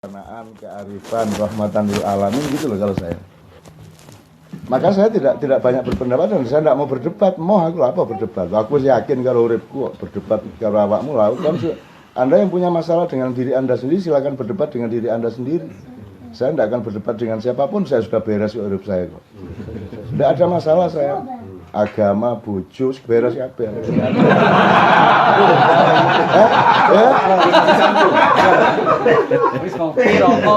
Kearifan, rahmatan lil alamin gitu loh kalau saya. Maka saya tidak banyak berpendapat dan saya tidak mau berdebat. Mau aku apa berdebat? Aku yakin kalau uripku berdebat karo awakmu lah. Anda yang punya masalah dengan diri Anda sendiri silakan berdebat dengan diri Anda sendiri. Saya tidak akan berdebat dengan siapapun, saya sudah beres urip saya kok. Tidak ada masalah saya. Agama, bojo, beres kabeh.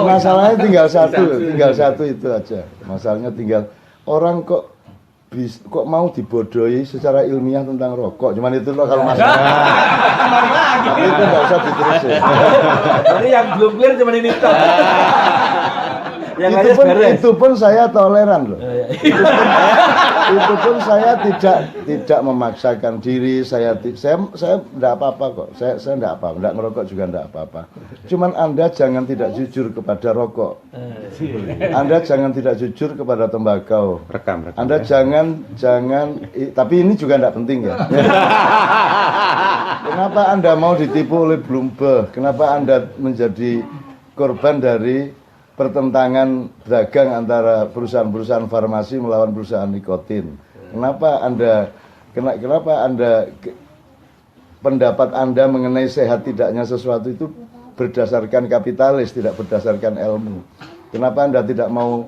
Masalahnya tinggal satu itu aja. Masalahnya tinggal orang kok mau dibodohi secara ilmiah tentang rokok. Cuman itu loh kalau masalah. Tapi itu nggak usah diterusin. Jadi yang belum clear cuma ini toh. Itu pun saya toleran loh. Itu pun saya tidak memaksakan diri. Saya tidak apa-apa kok. Saya tidak apa, tidak merokok juga tidak apa-apa. Cuman Anda jangan tidak jujur kepada rokok. Anda jangan tidak jujur kepada tembakau. Rekam. Anda jangan. Tapi ini juga tidak penting ya. Kenapa Anda mau ditipu oleh Bloomberg? Kenapa Anda menjadi korban dari pertentangan dagang antara perusahaan-perusahaan farmasi melawan perusahaan nikotin? Kenapa Anda pendapat Anda mengenai sehat tidaknya sesuatu itu berdasarkan kapitalis, tidak berdasarkan ilmu? Kenapa Anda tidak mau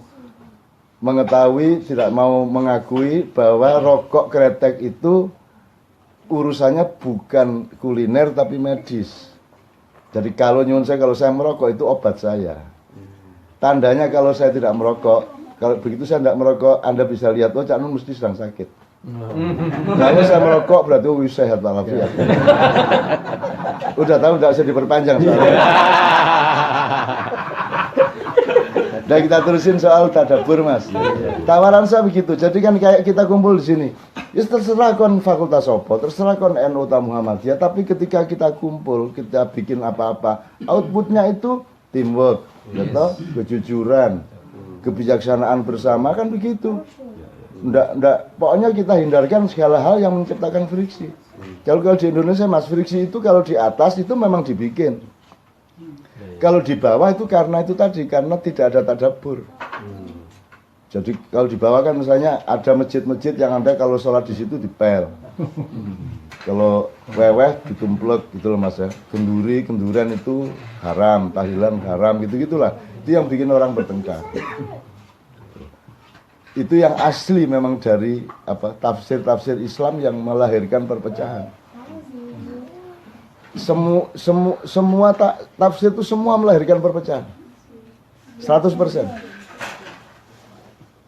mengetahui, tidak mau mengakui bahwa rokok kretek itu urusannya bukan kuliner tapi medis? Jadi kalau saya merokok itu obat saya. Tandanya kalau saya tidak merokok, kalau begitu saya tidak merokok, Anda bisa lihat, oh Cak Nun mesti sedang sakit. Kalau saya merokok berarti sehat walafiat. Udah tahu tidak usah diperpanjang soalnya. Dan kita terusin soal tadabbur Mas. Tawaran saya begitu. Jadi kan kayak kita kumpul di sini. Ya terserah kon fakultas opo, terserah kon NU ta Muhammadiyah, tapi ketika kita kumpul, kita bikin apa-apa, outputnya itu teamwork, kejujuran, kebijaksanaan bersama kan begitu. Pokoknya kita hindarkan segala hal yang menciptakan friksi. Kalau di Indonesia Mas, friksi itu kalau di atas itu memang dibikin. Kalau di bawah itu karena tidak ada tadabbur. Jadi kalau di bawah kan misalnya ada masjid-masjid yang ada kalau sholat di situ dipel. Kalau weweh ditumplek gitu loh Mas ya. Kenduran itu haram, tahlilan haram gitu-gitulah. Itu yang bikin orang bertengkar. Itu yang asli memang dari tafsir-tafsir Islam yang melahirkan perpecahan. Semua tafsir itu semua melahirkan perpecahan. 100%.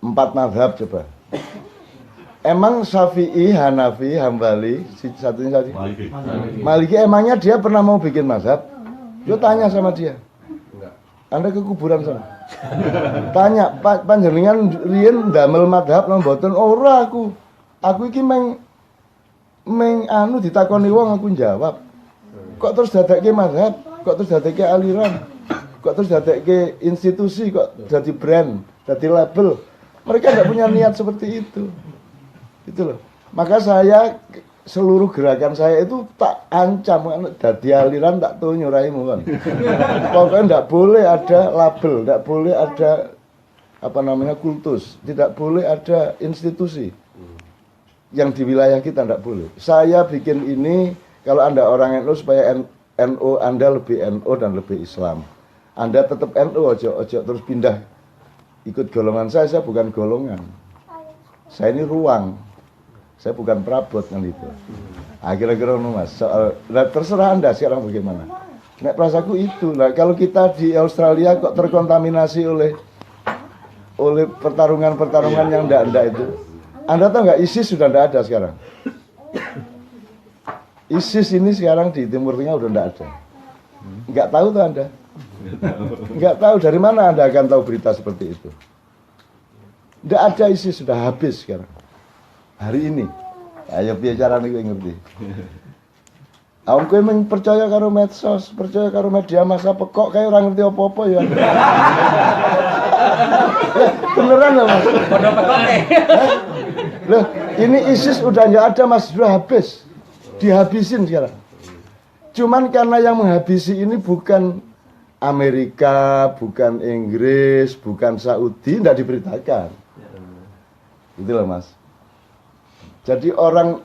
4 mazhab coba. Emang Syafi'i, Hanafi, Hambali, satunya tadi Maliki, emangnya dia pernah mau bikin mazhab? Yo tanya sama dia. Anda ke kuburan sana. Tanya, panjenengan riyen ndamel mazhab nang mboten? Ora aku. Aku iki meng ditakoni wong aku jawab. Kok terus dadekke mazhab? Kok terus dadekke aliran? Kok terus dadekke institusi? Kok jadi brand, jadi label? Mereka tidak punya niat seperti itu. Itu loh. Maka saya seluruh gerakan saya itu tak ancam dadi aliran tak tuh nyuraimu kan. Pokoknya tidak boleh ada label, tidak boleh ada kultus, tidak boleh ada institusi yang di wilayah kita tidak boleh. Saya bikin ini kalau Anda orang NU supaya NU Anda lebih NU dan lebih Islam. Anda tetap NU ojo terus pindah ikut golongan saya bukan golongan. Saya ini ruang. Saya bukan perabot kan itu. Kira-kira Mas, soal terserah Anda sekarang bagaimana. Nek perasaku itu. Nah, kalau kita di Australia kok terkontaminasi oleh pertarungan yang ndak itu. Anda tahu nggak ISIS sudah ndak ada sekarang. ISIS ini sekarang di Timur Tengah udah ndak ada. Nggak tahu tuh Anda. Nggak tahu dari mana Anda akan tahu berita seperti itu. Nggak ada ISIS, sudah habis sekarang. Hari ini. Ayo piye carane kowe ngerti. Awak kowe mung percaya karo medsos, percaya karo media massa pekok kayak orang ngerti apa-apa ya. Beneran loh Mas. Padha pekoke. Loh, ini ISIS udah nggak ada Mas, sudah habis. Dihabisin sekarang. Cuman karena yang menghabisi ini bukan Amerika, bukan Inggris, bukan Saudi, tidak diberitakan. Gitu loh Mas. Jadi orang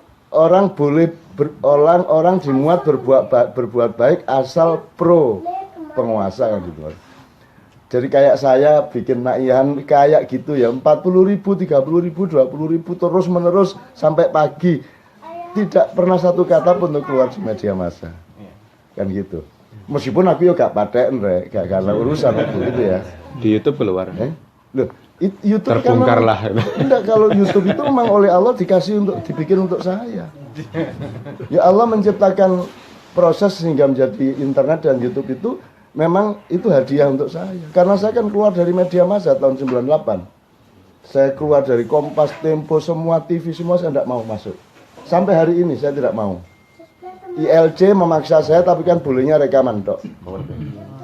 boleh orang dimuat berbuat baik asal pro penguasa kan gitu Mas. Jadi kayak saya bikin nakian kayak gitu ya, 40.000, 30.000, 20.000 terus menerus sampai pagi. Tidak pernah satu kata pun untuk keluar di media massa. Kan gitu. Meskipun aku ya gak paten rek, gak karena urusan itu gitu ya. Di YouTube keluar. Loh, YouTube Terbongkar lah. Enggak, kalau YouTube itu memang oleh Allah dibikin untuk saya. Ya Allah menciptakan proses sehingga menjadi internet dan YouTube itu memang itu hadiah untuk saya. Karena saya kan keluar dari media massa tahun 98. Saya keluar dari Kompas, Tempo, semua TV semua saya tidak mau masuk. Sampai hari ini saya tidak mau. ILC memaksa saya tapi kan bolehnya rekaman tok.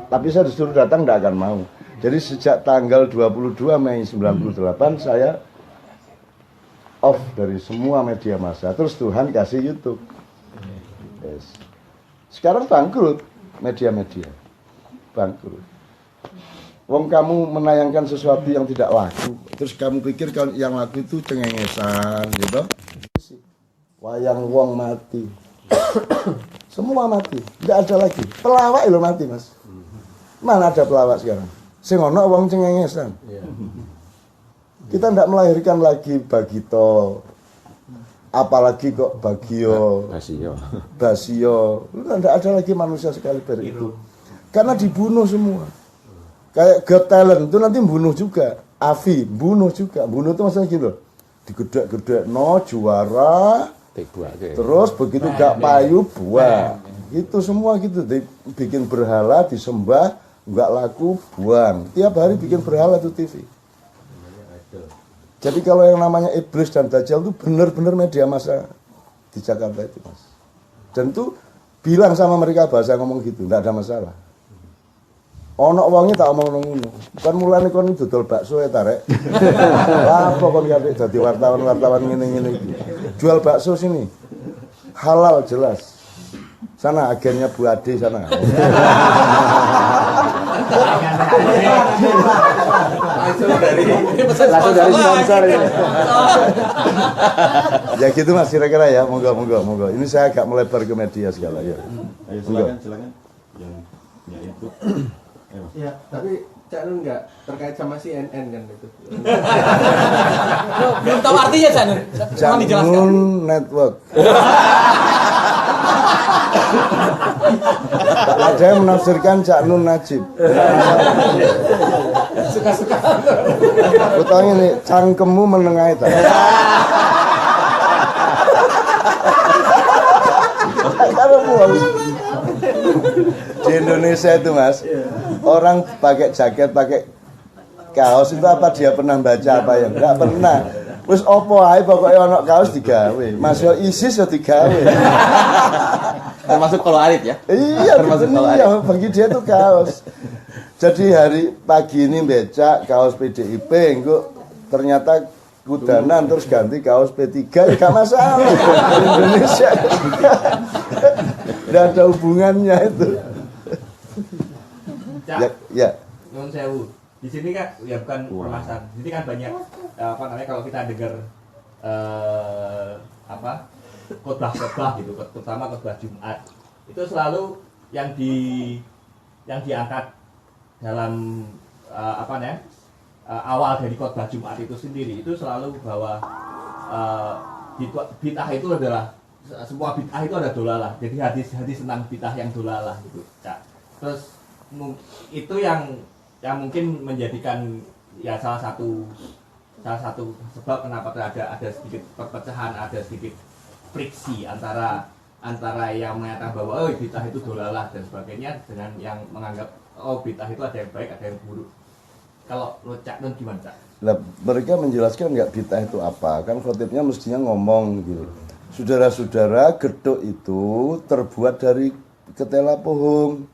Tapi saya disuruh datang tidak akan mau. Jadi sejak tanggal 22 Mei 98 saya off dari semua media massa. Terus Tuhan kasih YouTube. Yes. Sekarang bangkrut media-media. Bangkrut. Wong kamu menayangkan sesuatu yang tidak laku. Terus kamu pikir kalau yang laku itu cengengesan gitu. Wayang wong mati. Semua mati, tidak ada lagi. Pelawak lo mati Mas. Mana ada pelawak sekarang? Sing ono wong cengengesan. Kita tidak melahirkan lagi Bagito, apalagi kok Bagio, Basio. Tidak ada lagi manusia sekali itu. Karena dibunuh semua. Kayak Got Talent itu nanti bunuh juga. Avi bunuh juga. Bunuh itu maksudnya gitu. Digedek-gedek no juara. Terus begitu gak payu buang. Itu semua gitu, bikin berhala, disembah, nggak laku, buang. Tiap hari bikin berhala tuh TV. Jadi kalau yang namanya iblis dan dajjal itu benar-benar media massa di Jakarta itu Mas. Dan tuh bilang sama mereka bahasa ngomong gitu, nggak ada masalah. Ono wonge tak omong ngono. Bukan mulane kon dodol bakso ya tarek. Lah apa kon kabeh dadi wartawan ngene-ngene iki. Jual bakso sini. Halal jelas. Sana agennya Bu Ade sana. Langsung dari sponsor ini. Ya gitu Mas kira-kira ya. Monggo. Ini saya agak melebar ke media segala ya. Ayo silakan. Yang itu. Ya, tapi Cak Nun enggak terkait sama CNN kan itu. Belum tahu artinya Cak Nun. Tolong dijelaskan. Cak Nun Network. Ada yang menafsirkan Cak Nun Najib. Suka-suka. Utang ini cangkemmu menengahi tak? Di Indonesia itu Mas, orang pakai jaket, pakai kaos itu apa dia pernah baca apa yang enggak pernah. Terus opo ae pokoke ono kaos digawe. Mas yo ISIS yo digawe. Termasuk kalau arit ya? Iya, termasuk iya, bagi dia itu kaos. Jadi hari pagi ini becak kaos PDIP, engko ternyata kudanan terus ganti kaos P3 ya gak masalah. Indonesia. Tidak ada hubungannya itu. Ya. Nun sewu. Di sini kan ya bukan permasalahan. Di sini kan banyak apa namanya kalau kita dengar khotbah gitu, terutama khotbah Jumat. Itu selalu yang diangkat dalam awal dari khotbah Jumat itu sendiri itu selalu bahwa bid'ah itu adalah semua bid'ah itu ada dolalah. Jadi hadis tentang bid'ah yang dolalah gitu. Terus itu yang mungkin menjadikan ya salah satu sebab kenapa ada sedikit perpecahan, ada sedikit friksi antara yang mengatakan bahwa bid'ah itu dolalah dan sebagainya dengan yang menganggap bid'ah itu ada yang baik, ada yang buruk. Kalau lo Cak Nun gimana Cak? Nah, mereka menjelaskan nggak bid'ah itu apa? Kan khotibnya mestinya ngomong gitu. Saudara-saudara, gedok itu terbuat dari ketela pohon.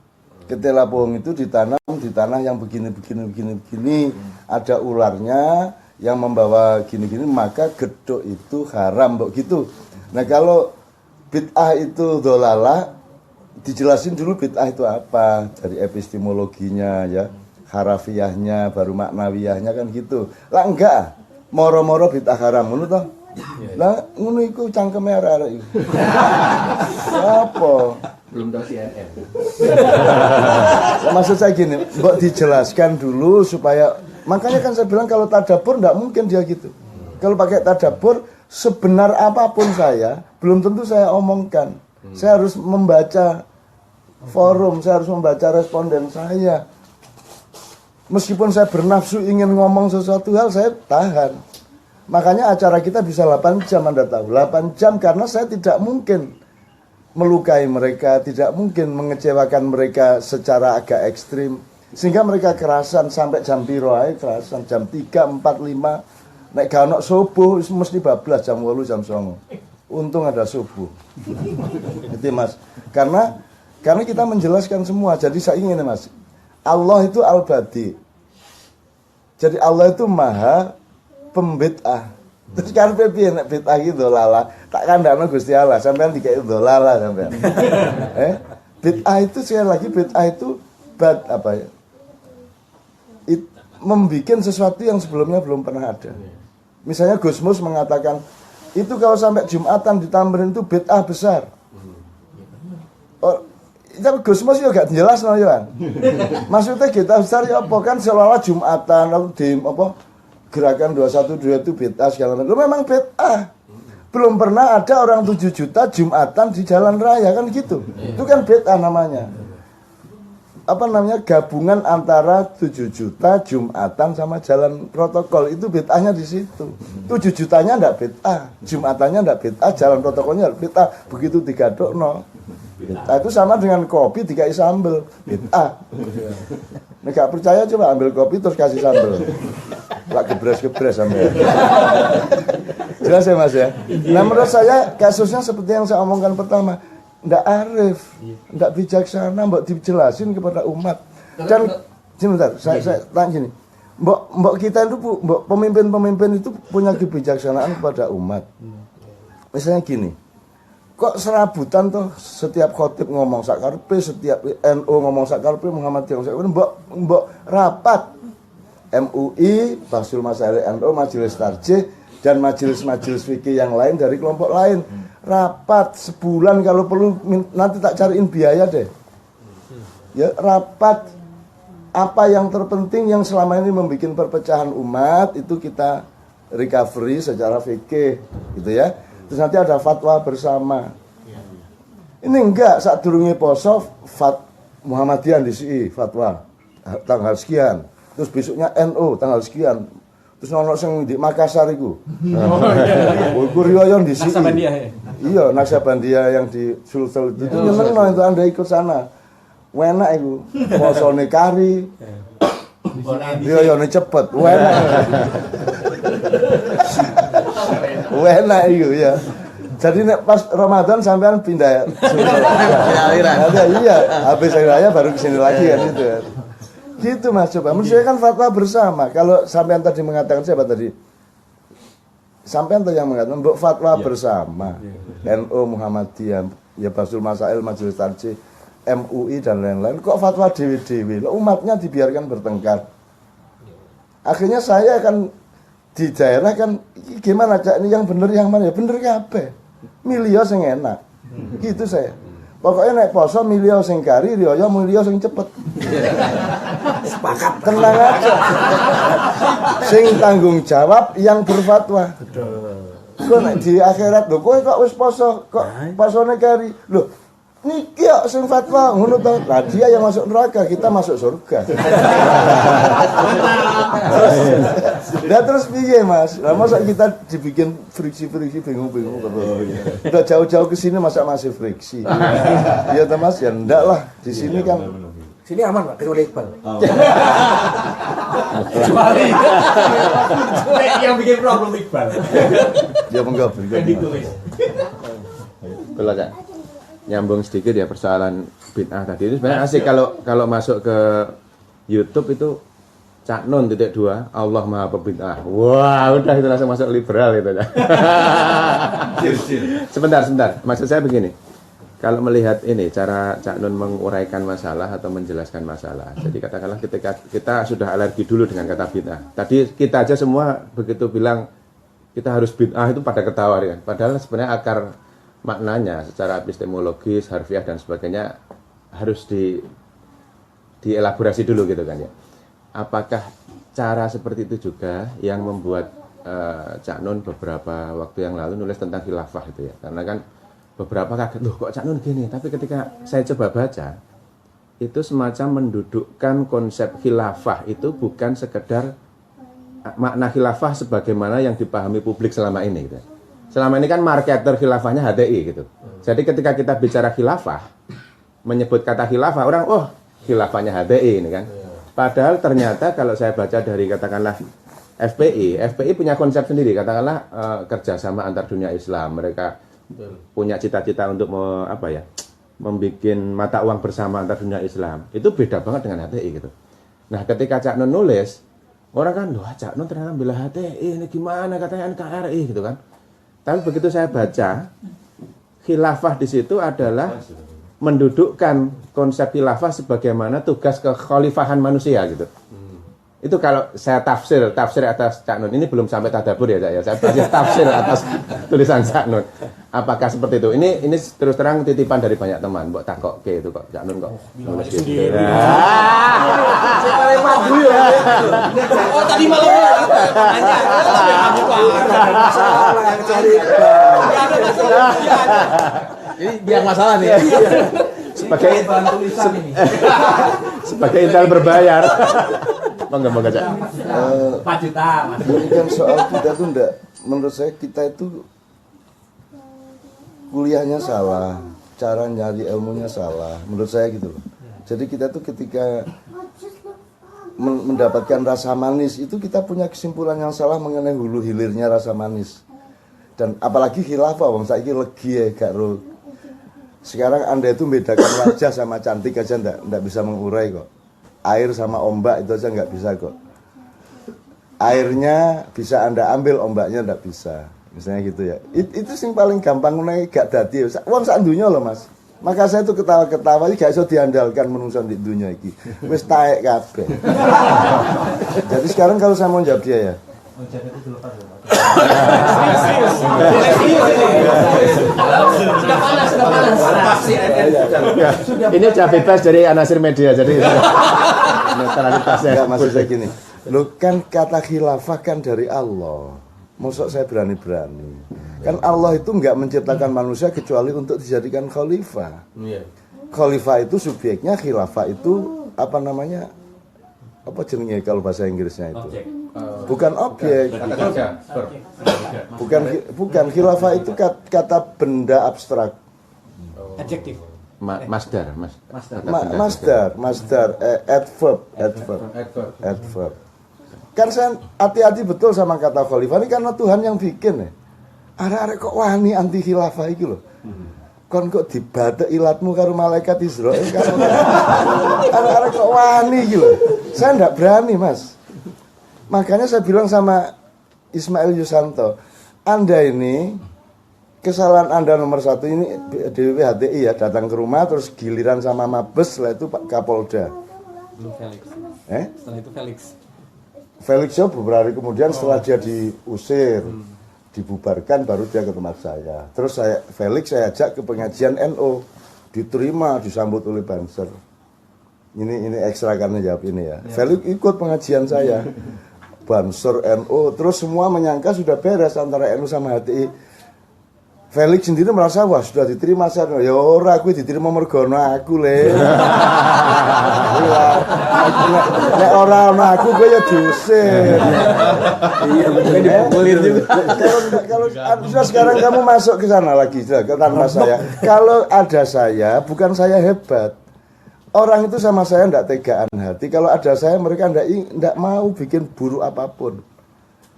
Ketela pohon itu ditanam di tanah yang begini. Ada ularnya yang membawa gini-gini, maka gedok itu haram, gitu. Nah kalau bid'ah itu dolalah, dijelasin dulu bid'ah itu apa, dari epistemologinya ya, harafiahnya, baru maknawiyahnya kan gitu. Lah enggak, moro-moro bid'ah haram ngono toh. Lah ngono iku cangkeme arek-arek iku. Apa? Belum tahu CNN. Maksud saya gini, mbok dijelaskan dulu supaya, makanya kan saya bilang kalau tadabbur enggak mungkin dia gitu. Kalau pakai tadabbur, sebenar apapun saya, belum tentu saya omongkan. Saya harus membaca forum, saya harus membaca responden saya. Meskipun saya bernafsu ingin ngomong sesuatu hal, saya tahan. Makanya acara kita bisa 8 jam, Anda tahu. 8 jam karena saya tidak mungkin melukai mereka, tidak mungkin mengecewakan mereka secara agak ekstrim. Sehingga mereka kerasan sampai jam piro ae kerasan, jam 3, 4, 5. Nek gak ono subuh mesti bablas jam 8, jam 9. Untung ada subuh. Itu Mas. Karena kita menjelaskan semua. Jadi saya ingin Mas, Allah itu Al-Badi. Jadi Allah itu Maha Pembid'ah. Terus karepe piye nek bid'ah iki dolala? Tak kandhane Gusti Allah, sampean dikek dolala sampean. Bid'ah itu sekali lagi bid'ah itu membikin sesuatu yang sebelumnya belum pernah ada. Misalnya Gus Mus mengatakan itu kalau sampai Jumatan ditambahin itu bid'ah besar. Oh, tapi Gus Mus juga gak jelas no ya. Maksudnya bid'ah besar ya apa kan seolah-olah Jumatan atau di apa gerakan 212 itu bid'ah segala macam. Lu memang bid'ah. Belum pernah ada orang 7 juta Jumatan di jalan raya kan gitu. Itu kan bid'ah namanya. Apa namanya, gabungan antara 7 juta Jumatan sama jalan protokol, itu bid'ahnya di situ. 7 jutanya ndak bid'ah, Jumatannya ndak bid'ah, jalan protokolnya bid'ah. Begitu digadokno. Bid'ah itu sama dengan kopi dikai sambel, bid'ah. Nek gak percaya coba ambil kopi terus kasih sambel. Lah gebres-gebres sampai. Jelas ya Mas ya? Nah menurut saya kasusnya seperti yang saya omongkan pertama. Ndak arif, ndak bijaksana, mbok dijelasin kepada umat. Dan sebentar, saya tanya gini. Mbok kita itu, mbok pemimpin-pemimpin itu punya kebijaksanaan kepada umat. Misalnya gini. Kok serabutan toh setiap khotib ngomong sakarpe, setiap NU ngomong sakarpe, Muhammadiyah ngomong sakarpe, mbok rapat MUI, Basul Masail NU, Majelis Tarjih dan majelis-majelis fikih yang lain dari kelompok lain. Rapat sebulan kalau perlu, nanti tak cariin biaya deh. Ya, rapat apa yang terpenting yang selama ini membuat perpecahan umat itu kita recovery secara fikih gitu ya. Terus nanti ada fatwa bersama. Ini enggak saat durungi poso Muhammadiyah di sini fatwa tanggal sekian. Terus besoknya NU tanggal sekian. Terus ono sing di Makassar iku. Iku riyo di sini. Iya, Naksabandia yang di Sulsel itu nyenengno itu Anda ikut sana. Enak iku. Posone kari. Riyo cepet, enak. Enak iku ya. Jadi nek pas Ramadan sampean pindah aliran. Iya, habis hari raya baru kesini lagi kan itu. Gitu Mas, coba. Menurut saya kan fatwa bersama. Kalau sampean tadi mengatakan siapa tadi? Sampean tadi yang mengatakan mbok fatwa bersama. NU, Muhammadiyah, ya Basul Masail, Majelis Tarjih, MUI dan lain-lain. Kok fatwa dewi-dewi? Umatnya dibiarkan bertengkar. Akhirnya saya akan di daerah kan gimana Cak, ini yang bener yang mana? Ya bener kabeh. Milih sing enak. Gitu saya. Pokoknya naik poso milih sing kari, riyo milih sing cepet. Sepakat. Tenang aja. Sing tanggung jawab yang berfatwa. Betul. Nek di akhirat lho kowe kok wis poso, kok posone kari. Lho, niki kok sing fatwa ngono to. Lah dia yang masuk neraka, kita masuk surga. Terus piye Mas? Lah masa kita dibikin friksi-friksi bingung-bingung Udah jauh-jauh ke sini masa masih friksi. Iya toh Mas, ya ndak lah. Di sini kan Sini aman Pak, kecuali Iqbal. Kecuali yang bikin problem Iqbal. ya monggo. Kalau Cak, nyambung sedikit ya persoalan bid'ah tadi itu sebenarnya asik kalau masuk ke YouTube itu Cak Nun .2 Allah Maha Pembid'ah. Wah, udah itu langsung masuk liberal itu. Sebentar. Maksud saya begini. kalau melihat ini cara Cak Nun menguraikan masalah atau menjelaskan masalah. Jadi katakanlah ketika kita sudah alergi dulu dengan kata bid'ah. Tadi kita aja semua begitu bilang kita harus bid'ah itu pada ketawa kan. Padahal sebenarnya akar maknanya secara epistemologis, harfiah dan sebagainya harus dielaborasi dulu gitu kan ya. Apakah cara seperti itu juga yang membuat Cak Nun beberapa waktu yang lalu nulis tentang khilafah itu ya? Karena kan beberapa kaget, loh kok Cak Nun gini? Tapi ketika saya coba baca, itu semacam mendudukkan konsep khilafah itu bukan sekedar makna khilafah sebagaimana yang dipahami publik selama ini gitu. Selama ini kan marketer khilafahnya HTI gitu. Jadi ketika kita bicara khilafah, menyebut kata khilafah, orang khilafahnya HTI ini kan. Padahal ternyata kalau saya baca dari katakanlah FPI punya konsep sendiri, katakanlah kerjasama antar dunia Islam. Mereka punya cita-cita untuk membuat mata uang bersama antar dunia Islam. Itu beda banget dengan HTI gitu. Nah ketika Cak Nun nulis, orang kan, wah Cak Nun ternyata bela HTI, ini gimana katanya NKRI gitu kan. Tapi begitu saya baca, khilafah di situ adalah mendudukkan konsep khilafah sebagaimana tugas kekhalifahan manusia gitu. Itu kalau saya tafsir atas Cak Nun. Ini belum sampai tadabbur ya Cak ya. Saya baca tafsir atas tulisan Cak Nun. Apakah seperti itu? Ini terus terang titipan dari banyak teman. Mbok takok ke itu kok Cak Nun kok nulis gitu. Oh tadi malam nanya. Ini biar masalah nih. Sebagai tulisan ini. sebagai intel berbayar. Monggo Cak. 4 juta Mas. Bukan soal kita tuh enggak. Menurut saya kita itu kuliahnya salah, cara nyari ilmunya salah. Menurut saya gitu loh. Jadi kita tuh ketika mendapatkan rasa manis itu kita punya kesimpulan yang salah mengenai hulu hilirnya rasa manis. Dan apalagi khilafah, wong saiki legi ya gak ro. Sekarang Anda itu membedakan wajah sama cantik aja enggak bisa mengurai kok. Air sama ombak itu aja nggak bisa kok. Airnya bisa Anda ambil, ombaknya nggak bisa. Misalnya gitu ya. Itu sing paling gampang naik gak dadi. Wong sak dunya loh Mas. Maka saya tuh ketawa-ketawa iki gak iso diandalkan menungso di dunia iki. Wis taek kabeh. Jadi sekarang kalau saya mau jawab dia ya. Sudah panas. Ini sudah bebas dari anasir media, jadi netralitasnya. Enggak, maksud saya gini. Loh kan kata khilafah kan dari Allah. Mosok saya berani-berani. Kan Allah itu enggak menciptakan manusia kecuali untuk dijadikan khalifah. Khalifah itu subjeknya, khilafah itu apa namanya? Apa jenenge kalau bahasa Inggrisnya itu? Bukan objek. Bukan khilafah itu kata benda abstrak. Adjektif. Masdar. Adverb. Kan saya hati-hati betul sama kata khalifah ini karena Tuhan yang bikin ya. Arek-arek kok wani anti khilafah iki lho. Kon kok dibatek ilatmu karo malaikat Israel kan. Arek-arek kok wani iki lho. Saya enggak berani, Mas. Makanya saya bilang sama Ismail Yusanto, Anda ini kesalahan Anda nomor 1 ini DPP HTI ya, datang ke rumah terus giliran sama Mabes, setelah itu Pak Kapolda. Belum Felix. Setelah itu Felix. Felix ya beberapa hari kemudian setelah dia diusir, dibubarkan baru dia ke tempat saya. Terus Felix saya ajak ke pengajian NO, diterima, disambut oleh Banser. Ini ekstra karena jawab ini ya. Felix ikut pengajian saya. Banser NO, terus semua menyangka sudah beres antara NU sama HTI. Felix sendiri merasa wah sudah diterima saya. Ya ora aku diterima mergo aku le. Nek ora ana aku kowe ya diusir. Iya betul dipukulin juga. Kalau sekarang kamu masuk ke sana lagi ke tanpa saya. Kalau ada saya, bukan saya hebat. Orang itu sama saya tidak tegaan hati. Kalau ada saya, mereka tidak mau bikin buruk apapun.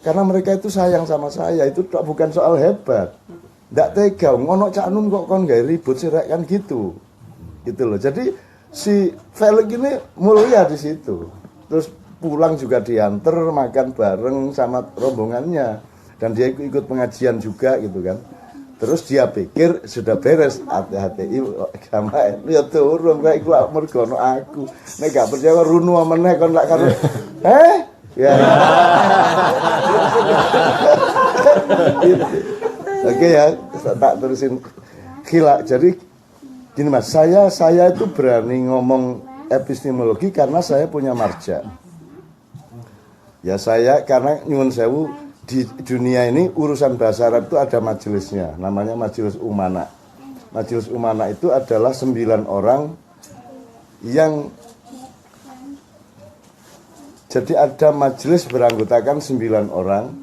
Karena mereka itu sayang sama saya. Itu bukan soal hebat. Tidak tega. Ngono Cak Nun kok kon gak ribut sih kan gitu. Gitu loh. Jadi si Felix ini mulia di situ. Terus pulang juga diantar, makan bareng sama rombongannya. Dan dia ikut pengajian juga gitu kan. Terus dia pikir sudah beres HTI agama ya turun kayak iku mergo ono aku. Nek gak percaya runu meneh kon lak karo ya. Oke ya, tak terusin khilaf. Jadi gini Mas, saya itu berani ngomong epistemologi karena saya punya marja. Ya saya karena nyuwun sewu di dunia ini urusan bahasa Arab itu ada majelisnya, namanya Majelis Umana. Majelis Umana itu adalah 9 orang yang jadi ada majelis beranggotakan 9 orang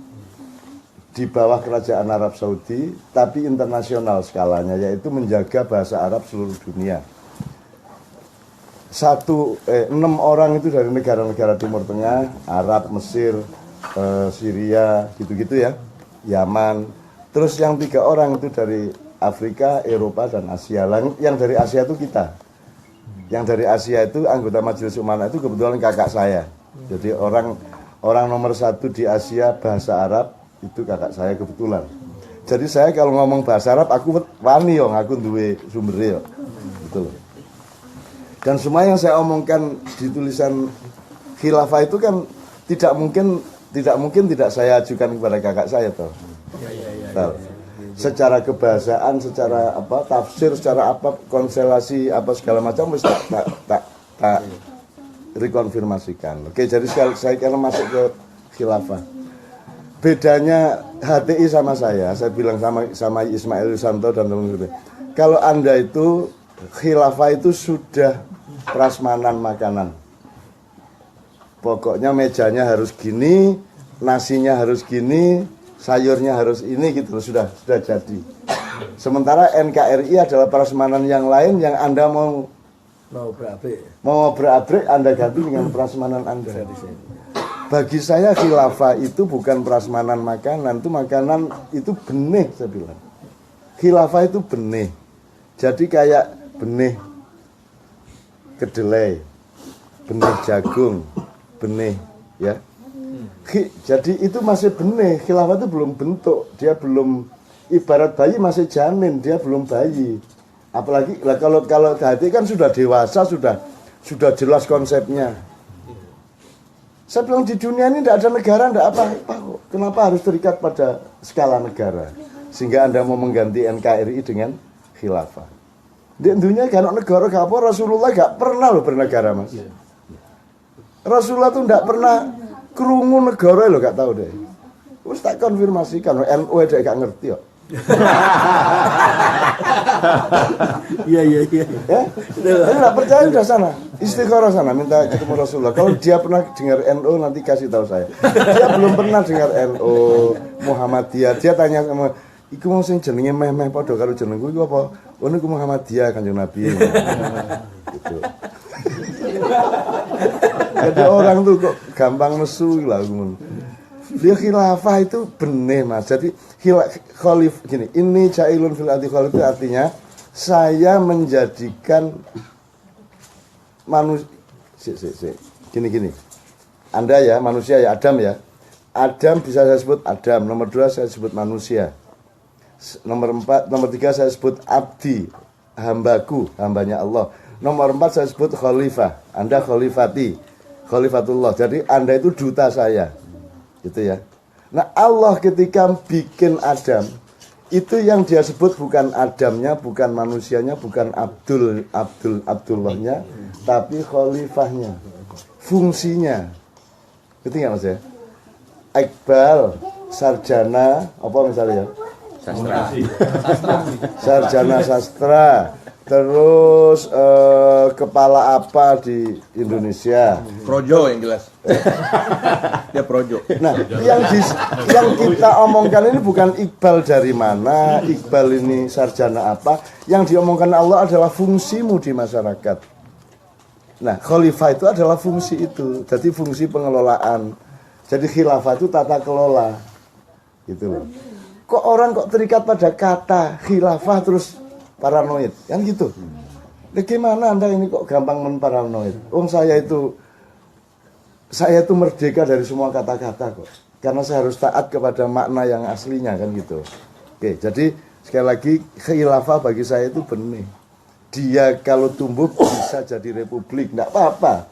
di bawah kerajaan Arab Saudi, tapi internasional skalanya, yaitu menjaga bahasa Arab seluruh dunia. 6 orang itu dari negara-negara Timur Tengah, Arab, Mesir, Syria, gitu-gitu ya, Yaman. Terus yang 3 orang itu dari Afrika, Eropa, dan Asia. Yang dari Asia itu kita. Yang dari Asia itu anggota Majelis Umana itu kebetulan kakak saya. Jadi orang nomor 1 di Asia bahasa Arab itu kakak saya kebetulan. Jadi saya kalau ngomong bahasa Arab aku wani yo, aku duwe sumbernya yo. Gitu loh. Dan semua yang saya omongkan di tulisan khilafah itu kan tidak mungkin tidak saya ajukan kepada kakak saya toh. Secara kebahasaan, secara apa tafsir, secara apa konstelasi apa segala macam mesti tak rekonfirmasikan. Oke, jadi saya karena masuk ke khilafah. Bedanya HTI sama saya bilang sama Ismail Yusanto dan teman-teman. Kalau Anda itu khilafah itu sudah prasmanan makanan. Pokoknya mejanya harus gini, nasinya harus gini, sayurnya harus ini gitu, sudah jadi. Sementara NKRI adalah prasmanan yang lain yang Anda mau berabrik Anda ganti dengan prasmanan Anda. Bagi saya khilafah itu bukan prasmanan makanan, itu makanan itu benih saya bilang. Khilafah itu benih. Jadi kayak benih kedelai, benih jagung, benih ya. Jadi itu masih benih, khilafah itu belum bentuk, dia belum ibarat bayi masih janin, dia belum bayi. Apalagi kalau hati kan sudah dewasa, sudah jelas konsepnya. Saya bilang di dunia ini tidak ada negara, tidak apa-apa kok. Kenapa harus terikat pada skala negara? Sehingga Anda mau mengganti NKRI dengan khilafah. Di dunia kan negara gak apa, Rasulullah gak pernah loh bernegara Mas. Rasulullah tuh tidak pernah kerungu negara loh, gak tahu deh. Terus tak konfirmasikan, NU aja gak ngerti kok. Iya. Ya, nggak percaya udah sana, istikharah sana, minta ketemu Rasulullah. Kalau dia pernah dengar NU nanti kasih tahu saya. Dia belum pernah dengar NU, Muhammadiyah. Dia tanya sama, iku mau sing jenenge meh-meh padha karo jenengku iku apa? Oh niku Muhammadiyah Kanjeng Nabi. Gitu. Jadi orang tuh kok gampang nesu lah ngono. Dia khilafah itu benih Mas. Jadi khalif gini, ini jailun fil ardi khalif itu artinya saya menjadikan manusia gini. Anda ya manusia ya, Adam ya. Adam bisa saya sebut Adam, nomor 2 saya sebut manusia. Nomor 3 saya sebut abdi, hambaku, hambanya Allah. Nomor 4 saya sebut khalifah, Anda khalifati, khalifatullah. Jadi Anda itu duta saya. Gitu ya. Nah, Allah ketika bikin Adam, itu yang dia sebut bukan Adamnya, bukan manusianya, bukan Abdullahnya, tapi khalifahnya. Fungsinya. Ngerti nggak Mas ya? Iqbal, sarjana, apa misalnya ya? Sarjana sastra. Terus kepala apa di Indonesia? Projo yang jelas. Dia projo. Nah, yang kita omongkan ini bukan Iqbal dari mana, Iqbal ini sarjana apa. Yang diomongkan Allah adalah fungsimu di masyarakat. Nah, khalifah itu adalah fungsi itu. Jadi fungsi pengelolaan. Jadi khilafah itu tata kelola. Gitu loh. Kok orang kok terikat pada kata khilafah terus paranoid, kan gitu. Bagaimana Anda ini kok gampang menparanoid? Saya itu merdeka dari semua kata-kata kok. Karena saya harus taat kepada makna yang aslinya kan gitu. Oke, jadi Sekali lagi, khilafah bagi saya itu benih. Dia kalau tumbuh bisa jadi republik, enggak apa-apa.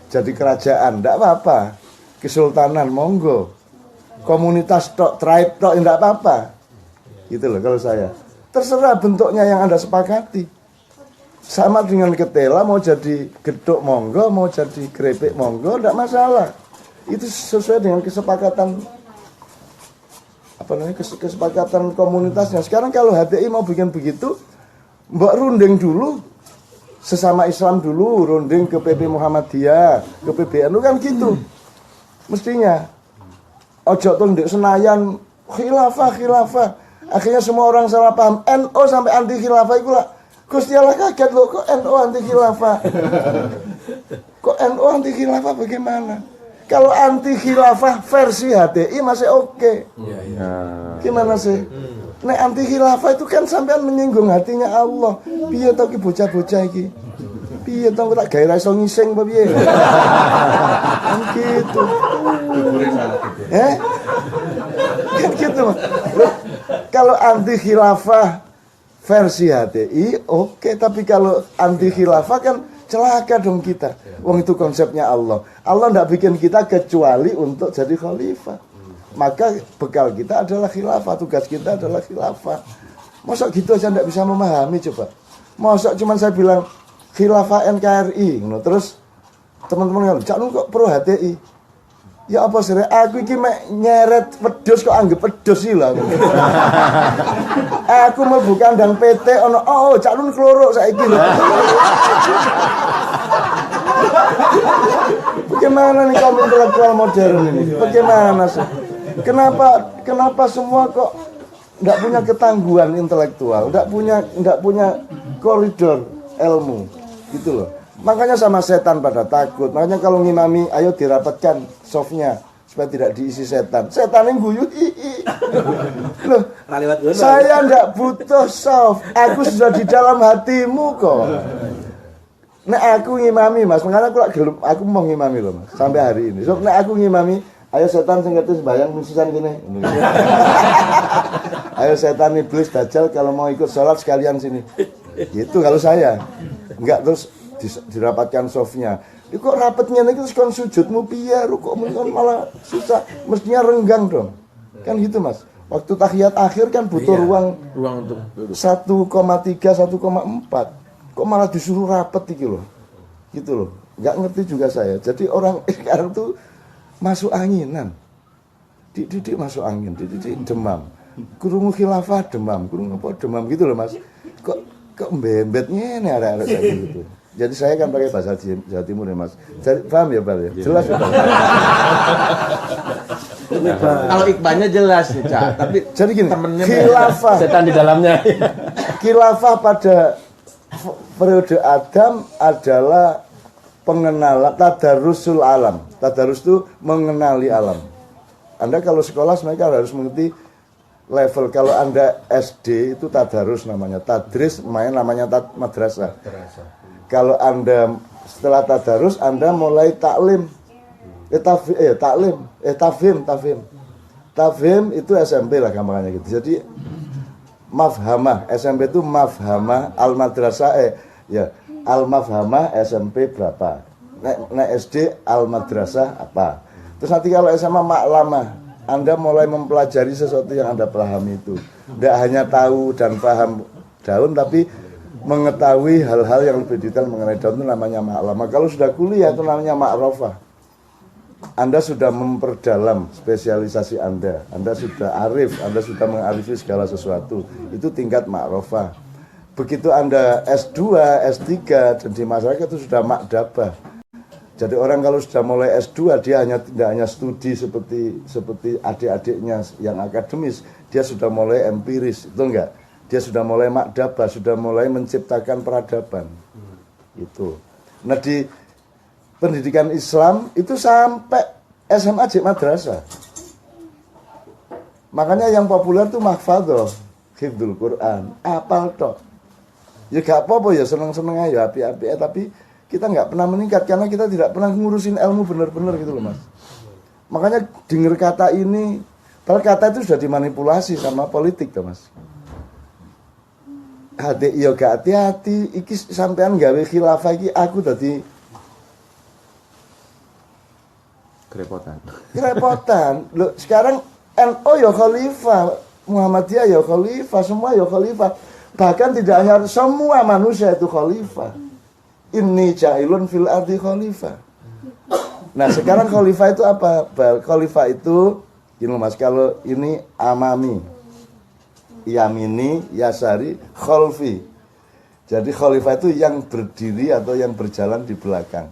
Jadi kerajaan, enggak apa-apa. Kesultanan, monggo. Komunitas tok, tribe tok, enggak apa-apa. Gitu loh kalau saya. Terserah bentuknya yang Anda sepakati. Sama dengan ketela, mau jadi gedok monggo, mau jadi keripik monggo, enggak masalah. Itu sesuai dengan kesepakatan kesepakatan komunitasnya. Sekarang kalau HTI mau bikin begitu, mbak runding dulu sesama Islam dulu, runding ke PP Muhammadiyah, ke PBNU kan gitu. Mestinya ojo tuh ndek Senayan khilafah. Akhirnya semua orang salah paham. NU sampai anti khilafah itu lah. Gusti Allah kaget loh, kok NU anti khilafah? Kok NU anti khilafah bagaimana? Kalau anti khilafah versi HTI masih oke. Gimana sih? Nek anti khilafah itu kan sampean menyinggung hatinya Allah. Piye to ki bocah-bocah iki? Piye to tak gawe iso ngising apa piye? Kan gitu. Kan gitu. Loh, kalau anti khilafah versi HTI oke, tapi kalau anti khilafah kan celaka dong kita. Wong itu konsepnya Allah. Allah tidak bikin kita kecuali untuk jadi khalifah. Maka bekal kita adalah khilafah, tugas kita adalah khilafah. Masa gitu aja tidak bisa memahami coba. Masa cuma saya bilang khilafah NKRI, terus teman-teman ngomong, "Cak kok pro HTI?" Ya apa sih? Aku iki mek nyeret wedhus kok anggap wedhus sih lah. Aku mlebu kandang PT ono Cak Nun kloro saiki lho. Bagaimana nih kaum intelektual modern ini? Bagaimana sih? Kenapa semua kok enggak punya ketangguhan intelektual, enggak punya koridor ilmu gitu loh. Makanya sama setan pada takut. Makanya kalau ngimami, ayo dirapatkan softnya supaya tidak diisi setan. Setan yang guyut, loh, saya nggak butuh soft. Aku sudah di dalam hatimu kok. Nah aku ngimami mas, makanya aku mau ngimami loh mas sampai hari ini. So, nah aku ngimami, ayo setan sing ngerti sembahyang musisan gini. Ayo setan iblis dajjal kalau mau ikut sholat sekalian sini. Gitu kalau saya. Enggak terus dirapatkan softnya. Ini kok rapatnya nih terus kon sujudmu piye, rukukmu kan malah susah. Mestinya renggang dong. Kan gitu mas. Waktu tahiyat akhir kan butuh ruang untuk 1,3 1,4. Kok malah disuruh rapet iki loh. Gitu loh. Enggak ngerti juga saya. Jadi orang sekarang tuh masuk anginan. Didik masuk angin, didik demam. Kurungu khilafah demam, kurungu apa demam gitu loh mas. Kok mbembetnya ini arek-arek kayak gitu. Jadi saya kan pakai bahasa Jawa Timur ya mas. Jadi, paham ya Bal ya? Jelas ya Bal? Kalau ikbannya jelas nih Cak, tapi jadi gini, temennya khilafah setan di dalamnya. Khilafah pada periode Adam adalah pengenalan tadarusul alam. Tadarus itu mengenali alam. Anda kalau sekolah sebenarnya harus mengerti level. Kalau Anda SD itu tadarus namanya, tadris main namanya madrasah. Kalau Anda setelah tadarus Anda mulai taklim. Tafhim itu SMP lah gampangannya gitu. Jadi mafhamah, SMP itu mafhamah, al-madrasah al-mafhamah SMP berapa. Nek SD al-madrasah apa. Terus nanti kalau SMA maklamah, Anda mulai mempelajari sesuatu yang Anda pahami itu. Tidak hanya tahu dan paham daun, tapi mengetahui hal-hal yang lebih detail mengenai daun itu namanya maklamah. Kalau sudah kuliah itu namanya ma'rofah. Anda sudah memperdalam spesialisasi Anda. Anda sudah arif, Anda sudah mengarifi segala sesuatu. Itu tingkat ma'rofah. Begitu Anda S2, S3 dan di masyarakat itu sudah makdabah. Jadi orang kalau sudah mulai S2 dia tidak hanya studi seperti adik-adiknya yang akademis, dia sudah mulai empiris, itu enggak? Dia sudah mulai makdabah, sudah mulai menciptakan peradaban. Itu. Nah di pendidikan Islam itu sampai SMA J madrasah. Makanya yang populer tuh mahfadhah, hifdzul Quran, apal tok. Ya gak apa-apa ya seneng-seneng aja api-api tapi kita nggak pernah meningkat karena kita tidak pernah ngurusin ilmu benar-benar gitu loh mas. Makanya dengar kata ini, padahal kata itu sudah dimanipulasi sama politik tuh mas. hati iya gak hati-hati iki sampean gawe khilafah iki aku dadi kerepotan. Loh, sekarang NU ya khalifah, Muhammadiyah ya khalifah, semua ya khalifah. Bahkan tidak hanya semua manusia itu khalifah. Inni ja'ilun fil ardi khalifah. Nah, sekarang khalifah itu apa? Khalifah itu gini Mas, kalau ini amami, yamini, yasari, khalfi. Jadi khalifah itu yang berdiri atau yang berjalan di belakang.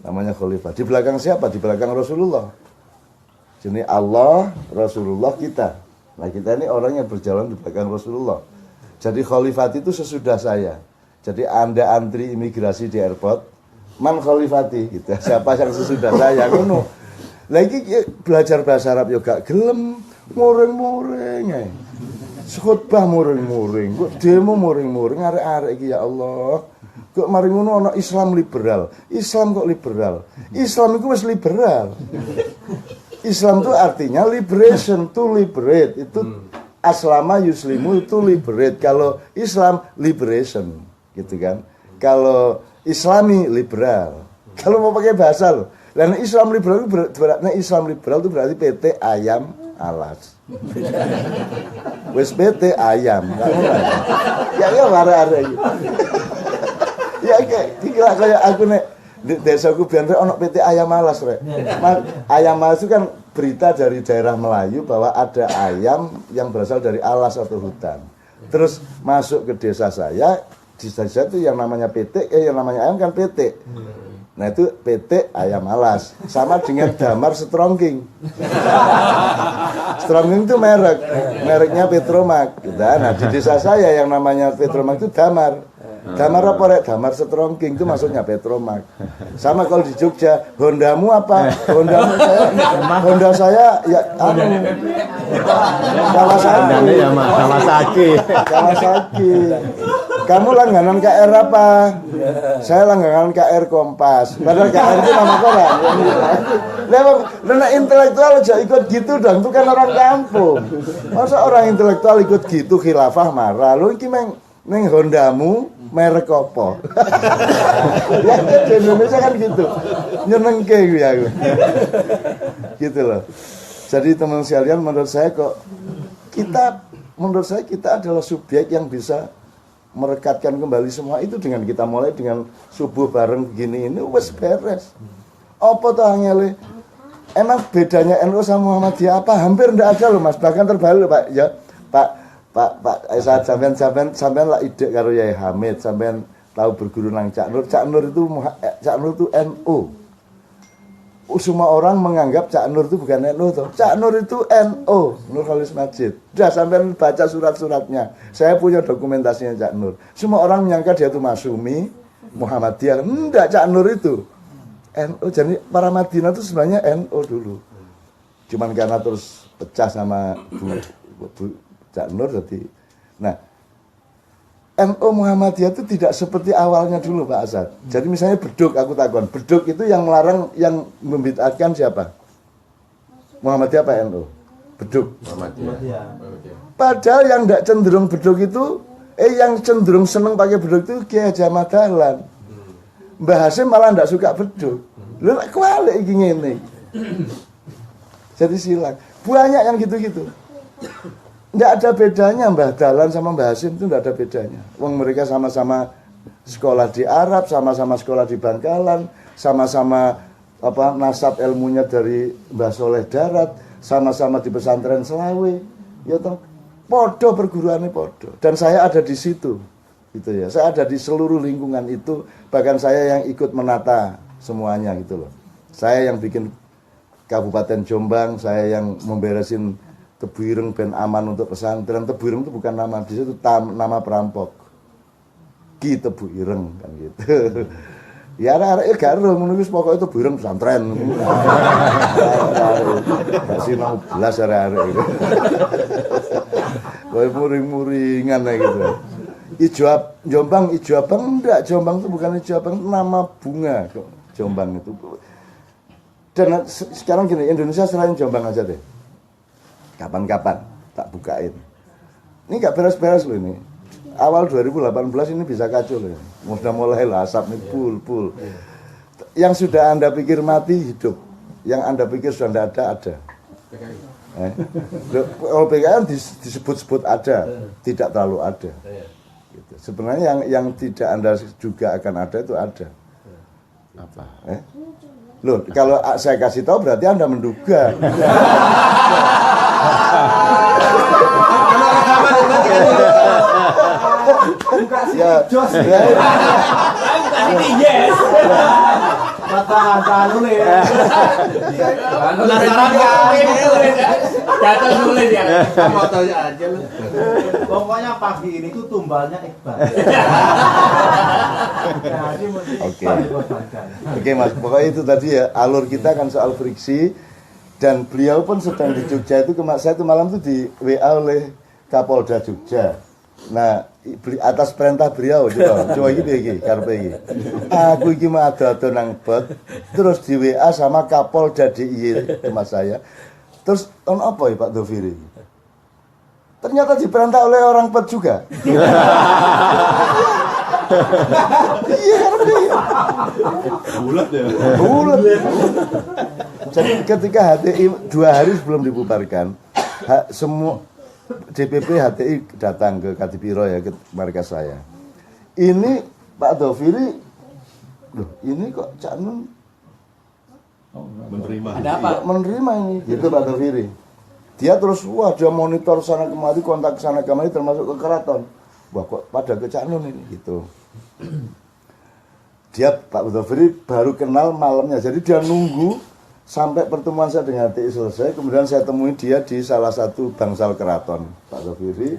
Namanya khalifah. Di belakang siapa? Di belakang Rasulullah. Jadi Allah, Rasulullah, kita. Nah, kita ini orang yang berjalan di belakang Rasulullah. Jadi khalifat itu sesudah saya. Jadi Anda antri imigrasi di airport, man khalifati gitu. Siapa yang sesudah saya ngono. Lagi belajar bahasa Arab yo gak gelem, muring-muring ae. Khotbah muring-muring, kok demo muring-muring arek-arek iki ya Allah. Kok mari ngono ana Islam liberal. Islam kok liberal? Islam itu wis liberal. Islam itu artinya liberation, to liberate. Itu aslama yuslimu itu liberate. Kalau Islam liberation, gitu kan. Kalau Islami liberal. Kalau mau pakai bahasa loh. Dan Islam liberal itu berarti PT ayam alas. Wes PT ayam. Ya warna-warna gitu. Ya kayak aku nek di desaku biyen ono PT ayam alas rek. Ayam alas itu kan berita dari daerah Melayu bahwa ada ayam yang berasal dari alas atau hutan. Terus masuk ke desa saya, di desa itu yang namanya PT, yang namanya ayam kan PT. Nah itu PT ayam alas, sama dengan Damar Strongking. Strongking itu mereknya Petromak. Nah di desa saya yang namanya Petromak itu Damar. Damar apa rek? Damar Strongking itu maksudnya Petromak. Sama kalau di Jogja, Hondamu apa? Honda saya ya Kawasaki. Kamu langganan KR apa? Saya langganan KR Kompas. Padahal KR itu nama koran. Nah intelektual aja ikut gitu dong. Itu kan orang kampung. Masa orang intelektual ikut gitu khilafah marah. Lu iki neng Hondamu merek apa? Ya di Indonesia kan gitu. Nyenengke gue ya. Gitu loh. Jadi teman sekalian menurut saya kita adalah subjek yang bisa merekatkan kembali semua itu dengan kita mulai dengan subuh bareng begini ini wes beres. Apa tuh angele? Emang bedanya NU sama Muhammadiyah apa? Hampir ndak ada loh Mas. Bahkan terbalik Pak ya. Pak saat sampean lah ide karo Yai Hamid, sampean tahu berguru nang Cak Nur. Cak Nur itu NU. Semua orang menganggap Cak Nur itu bukan NU toh. Cak Nur itu NU, Nurholis Majid. Udah sampai baca surat-suratnya. Saya punya dokumentasinya Cak Nur. Semua orang menyangka dia itu Masyumi, Muhammadiyah. Enggak, Cak Nur itu NU. Jadi para Madinah itu sebenarnya NU dulu. Cuman karena terus pecah sama Bu Cak Nur jadi. Nah, NU Muhammadiyah itu tidak seperti awalnya dulu Pak Asad. Jadi misalnya beduk, aku takon. Beduk itu yang melarang, yang membid'atkan siapa? Muhammadiyah apa NU? Beduk. Muhammadiyah. Padahal yang tidak cenderung beduk itu, yang cenderung seneng pakai beduk itu Kiai Haji Ahmad Dahlan. Mbah Hasyim malah tidak suka beduk. Lu kualik iki ngene. Jadi silang. Banyak yang gitu-gitu. Tidak ada bedanya Mbah Dahlan sama Mbah Hasyim itu tidak ada bedanya. Wong mereka sama-sama sekolah di Arab, sama-sama sekolah di Bangkalan, sama-sama nasab ilmunya dari Mbah Soleh Darat, sama-sama di pesantren Selawe. Ya toh, podo perguruannya podo. Dan saya ada di situ. Gitu ya. Saya ada di seluruh lingkungan itu, bahkan saya yang ikut menata semuanya gitu loh. Saya yang bikin Kabupaten Jombang, saya yang memberesin Tebu Ireng ben aman untuk pesantren. Tebu Ireng itu bukan nama, di situ nama perampok. Ki Tebu Ireng kan gitu. Ya arek-arek gak ero ngono wis pokoke Tebu Ireng pesantren. Gak sinau blas arek-arek gitu. Kowe muring-muringan gitu. Ijo Jombang enggak, Jombang itu bukan Ijo Abang, nama bunga kok Jombang itu. Dan sekarang gini, Indonesia selain Jombang aja deh. Kapan-kapan tak bukain. Ini gak beres-beres loh ini. awal 2018 ini bisa kacau loh. Sudah mulai lah asap nih pul. Yang sudah Anda pikir mati hidup, yang Anda pikir sudah tidak ada. Kalau PKI disebut-sebut ada, tidak terlalu ada. Gitu. Sebenarnya yang tidak Anda juga akan ada itu ada. Apa? Loh, kalau saya kasih tahu berarti Anda menduga. Ya, Yes. Kata nulis. Penasaran kali nulis ya. Jatuh nulis ya. Kamu tahu aja lu. Pokoknya pagi ini tuh tumbalnya Iqbal. Oke Mas, pokoknya itu tadi ya, alur kita kan soal friksi. Dan beliau pun sedang di Jogja itu, saya itu malam itu di WA oleh Kapolda Jogja. Nah, atas perintah beliau coba iki karepe iki. Aku iki mah ado nang bot, terus di WA sama Kapolda DIY Mas saya. Terus on apa ya Pak Doviri? Ternyata diperintah oleh orang pet juga. Iya, Bulat ya. bulat. Jadi ketika HTI 2 hari sebelum dibubarkan, semua DPP HTI datang ke Kadipiro ya, ke markas saya. Ini Pak Doviri, loh ini kok Cak Nun Menerima. Ada apa? menerima ini, gitu Pak Doviri. Dia terus, wah dia monitor sana kemari, kontak sana kemari, termasuk ke keraton. Wah kok pada ke Cak Nun ini, gitu. Dia Pak Doviri baru kenal malamnya, jadi dia nunggu sampai pertemuan saya dengan HTI selesai, kemudian saya temui dia di salah satu bangsal keraton, Pak Doviri.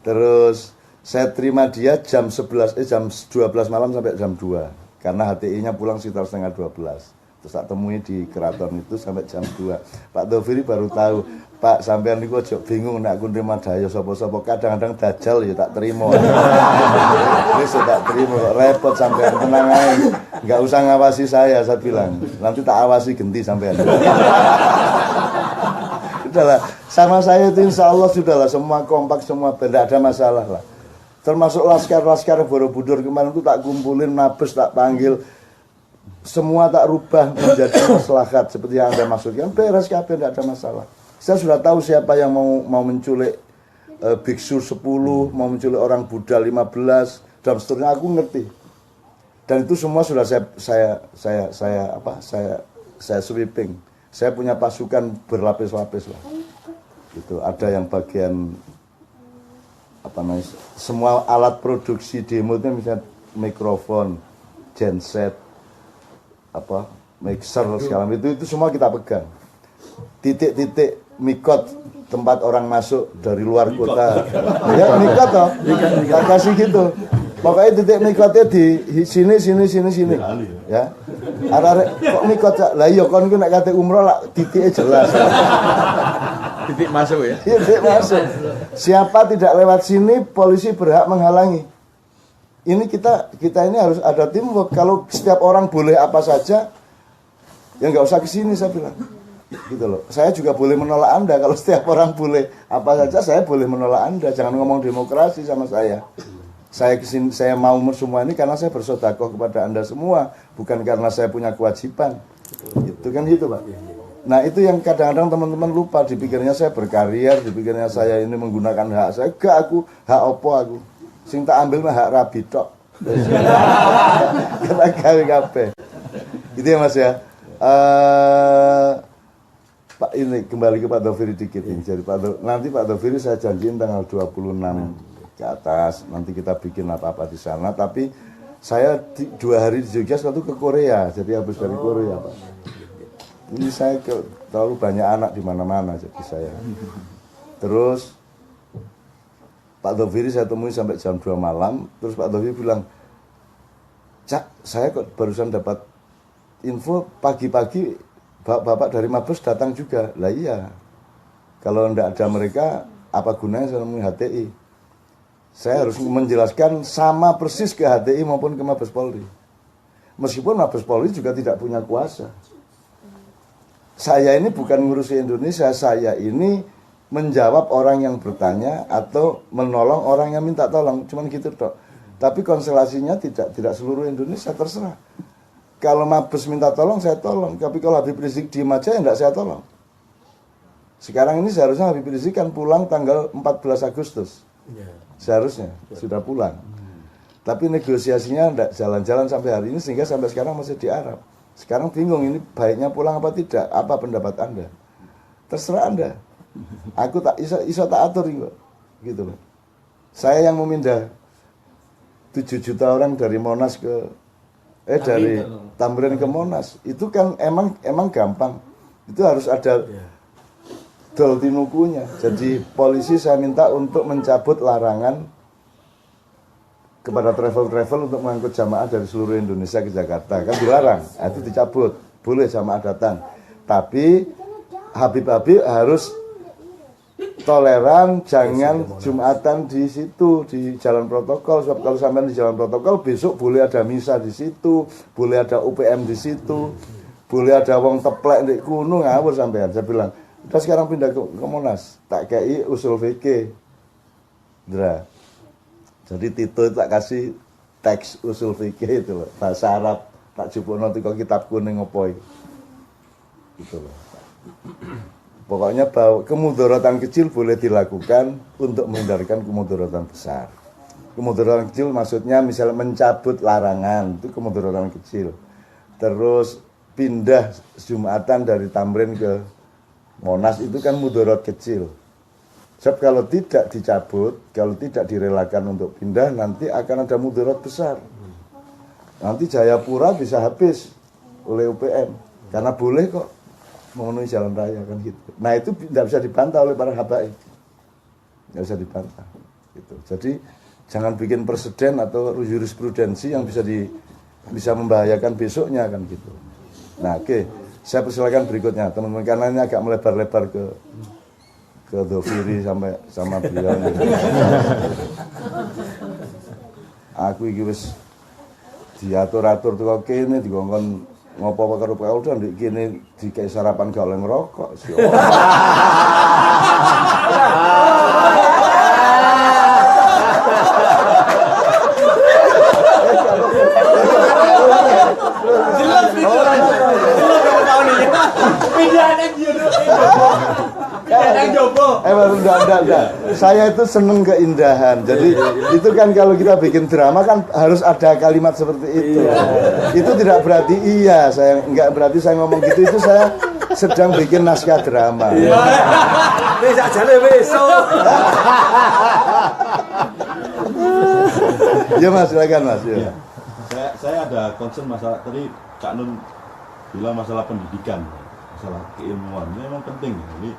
Terus saya terima dia jam 12 malam sampai jam 2. Karena HTI-nya pulang sekitar setengah 12. Terus tak temui di keraton itu sampai jam 2. Pak Doviri baru tahu, Pak sampean niku aja bingung nek aku nerima daya sapa-sapa, kadang-kadang dajal ya tak terima. Wis tak terima kok repot sampean, tenang ae. Enggak usah ngawasi saya bilang. Nanti tak awasi genti sampean. Sudahlah, sama saya itu insya Allah sudahlah, semua kompak, semua tidak ada masalah lah. Termasuk laskar-laskar Borobudur kemarin itu tak kumpulin, Mabes tak panggil, semua tak rubah menjadi maslahat seperti yang Anda maksudkan, beres kabeh, tidak ada masalah. Saya sudah tahu siapa yang mau menculik biksu 10, mau menculik orang Buddha 15 dan seterusnya, aku ngerti. Dan itu semua sudah saya sweeping. Saya punya pasukan berlapis-lapis lah. Itu ada yang bagian semua alat produksi demo itu misalnya mikrofon, genset, mixer segala itu semua kita pegang. Titik-titik mikot tempat orang masuk dari luar kota. Ya mikot toh. Kita kasih gitu. Pokoknya titik mikotnya di sini. Ya. Arek kok mikot lah iya kon ku nek kate umroh lah titiknya jelas. Titik masuk ya. Titik masuk. Siapa tidak lewat sini, polisi berhak menghalangi. Ini kita ini harus ada teamwork. Kalau setiap orang boleh apa saja, ya nggak usah ke sini saya bilang. Gitu loh. Saya juga boleh menolak Anda. Kalau setiap orang boleh apa saja, saya boleh menolak Anda. Jangan ngomong demokrasi sama saya. Saya kesini, saya mau semua ini karena saya bersedekah kepada Anda semua, bukan karena saya punya kewajiban. Itu kan gitu, Pak. Nah, itu yang kadang-kadang teman-teman lupa, dipikirnya saya berkarir, dipikirnya saya ini menggunakan hak saya. Enggak, aku hak opo aku. Sing tak ambil mah hak rabi tok. Kata kabeh. Itu ya Mas ya. Pak ini kembali ke Pak Doviri dikit ini. Jadi nanti Pak Doviri saya janjiin tanggal 26 ke atas. Nanti kita bikin apa-apa di sana. Tapi saya 2 hari di Jogja, satu ke Korea. Jadi habis dari Korea, Pak. Ini saya terlalu banyak anak di mana-mana jadi saya. Terus Pak Doviri saya temui sampai jam 2 malam. Terus Pak Doviri bilang, Cak, saya kok barusan dapat info pagi-pagi bapak dari Mabes datang juga. Lah iya, kalau tidak ada mereka, apa gunanya saya nemui HTI? Saya harus menjelaskan sama persis ke HTI maupun ke Mabes Polri. Meskipun Mabes Polri juga tidak punya kuasa. Saya ini bukan ngurusi Indonesia, saya ini menjawab orang yang bertanya atau menolong orang yang minta tolong, cuman gitu tok. Tapi konstelasinya tidak seluruh Indonesia, terserah. Kalau Mabes minta tolong saya tolong, tapi kalau Habib Rizik diem aja ya enggak saya tolong. Sekarang ini seharusnya Habib Rizik kan pulang tanggal 14 Agustus. Seharusnya sudah pulang. Tapi negosiasinya enggak jalan-jalan sampai hari ini sehingga sampai sekarang masih di Arab. Sekarang bingung ini baiknya pulang apa tidak? Apa pendapat Anda? Terserah Anda. Aku tak iso tak atur gitu loh. Saya yang memindah 7 juta orang dari Monas ke dari Tamrin ke Monas. Itu kan emang gampang. Itu harus ada dol tinukunya. Jadi polisi saya minta untuk mencabut larangan kepada travel untuk mengangkut jamaah dari seluruh Indonesia ke Jakarta. Kan dilarang. Nah, itu dicabut. Boleh jamaah datang. Tapi Habib-Habib harus toleran, jangan Jumatan di situ, di jalan protokol. Sebab kalau sampai di jalan protokol, besok boleh ada misa di situ, boleh ada UPM di situ, boleh ada wong teplek di gunung, ngawur sampean. Saya bilang, udah sekarang pindah ke Monas, tak kei usul fikih. Dra. Jadi Tito tak kasih teks usul fikih itu loh, bahasa Arab, tak jupukno teko kitab kuning opo iki. Gitu loh. Pokoknya bahwa kemudaratan kecil boleh dilakukan untuk menghindarkan kemudaratan besar. Kemudaratan kecil maksudnya misalnya mencabut larangan, itu kemudaratan kecil. Terus pindah Jumatan dari Tamrin ke Monas itu kan mudarat kecil. Sebab kalau tidak dicabut, kalau tidak direlakan untuk pindah, nanti akan ada mudarat besar. Nanti Jayapura bisa habis oleh UPM, karena boleh kok memenuhi jalan raya kan gitu. Nah itu tidak bisa dibantah oleh para habaib, tidak bisa dibantah. Gitu. Jadi jangan bikin presiden atau jurisprudensi yang bisa membahayakan besoknya kan gitu. Nah oke, saya persilakan berikutnya teman-teman karena ini agak melebar-lebar ke Dhofiri sampai sama beliau. Aku iki wis diatur-atur tuh kene dikongkon ngopo karo Pak Udan ndek kene dikek sarapan gak oleh ngerokok. Enggak. Saya itu seneng keindahan. Jadi itu kan kalau kita bikin drama kan harus ada kalimat seperti itu. Itu tidak berarti iya, saya enggak berarti saya ngomong gitu, itu saya sedang bikin naskah drama. Wis ajane besok. Ya Mas, silakan Mas. Ya. Saya ada concern masalah tadi Cak Nun bilang masalah pendidikan, masalah keilmuan. Ini memang penting. Jadi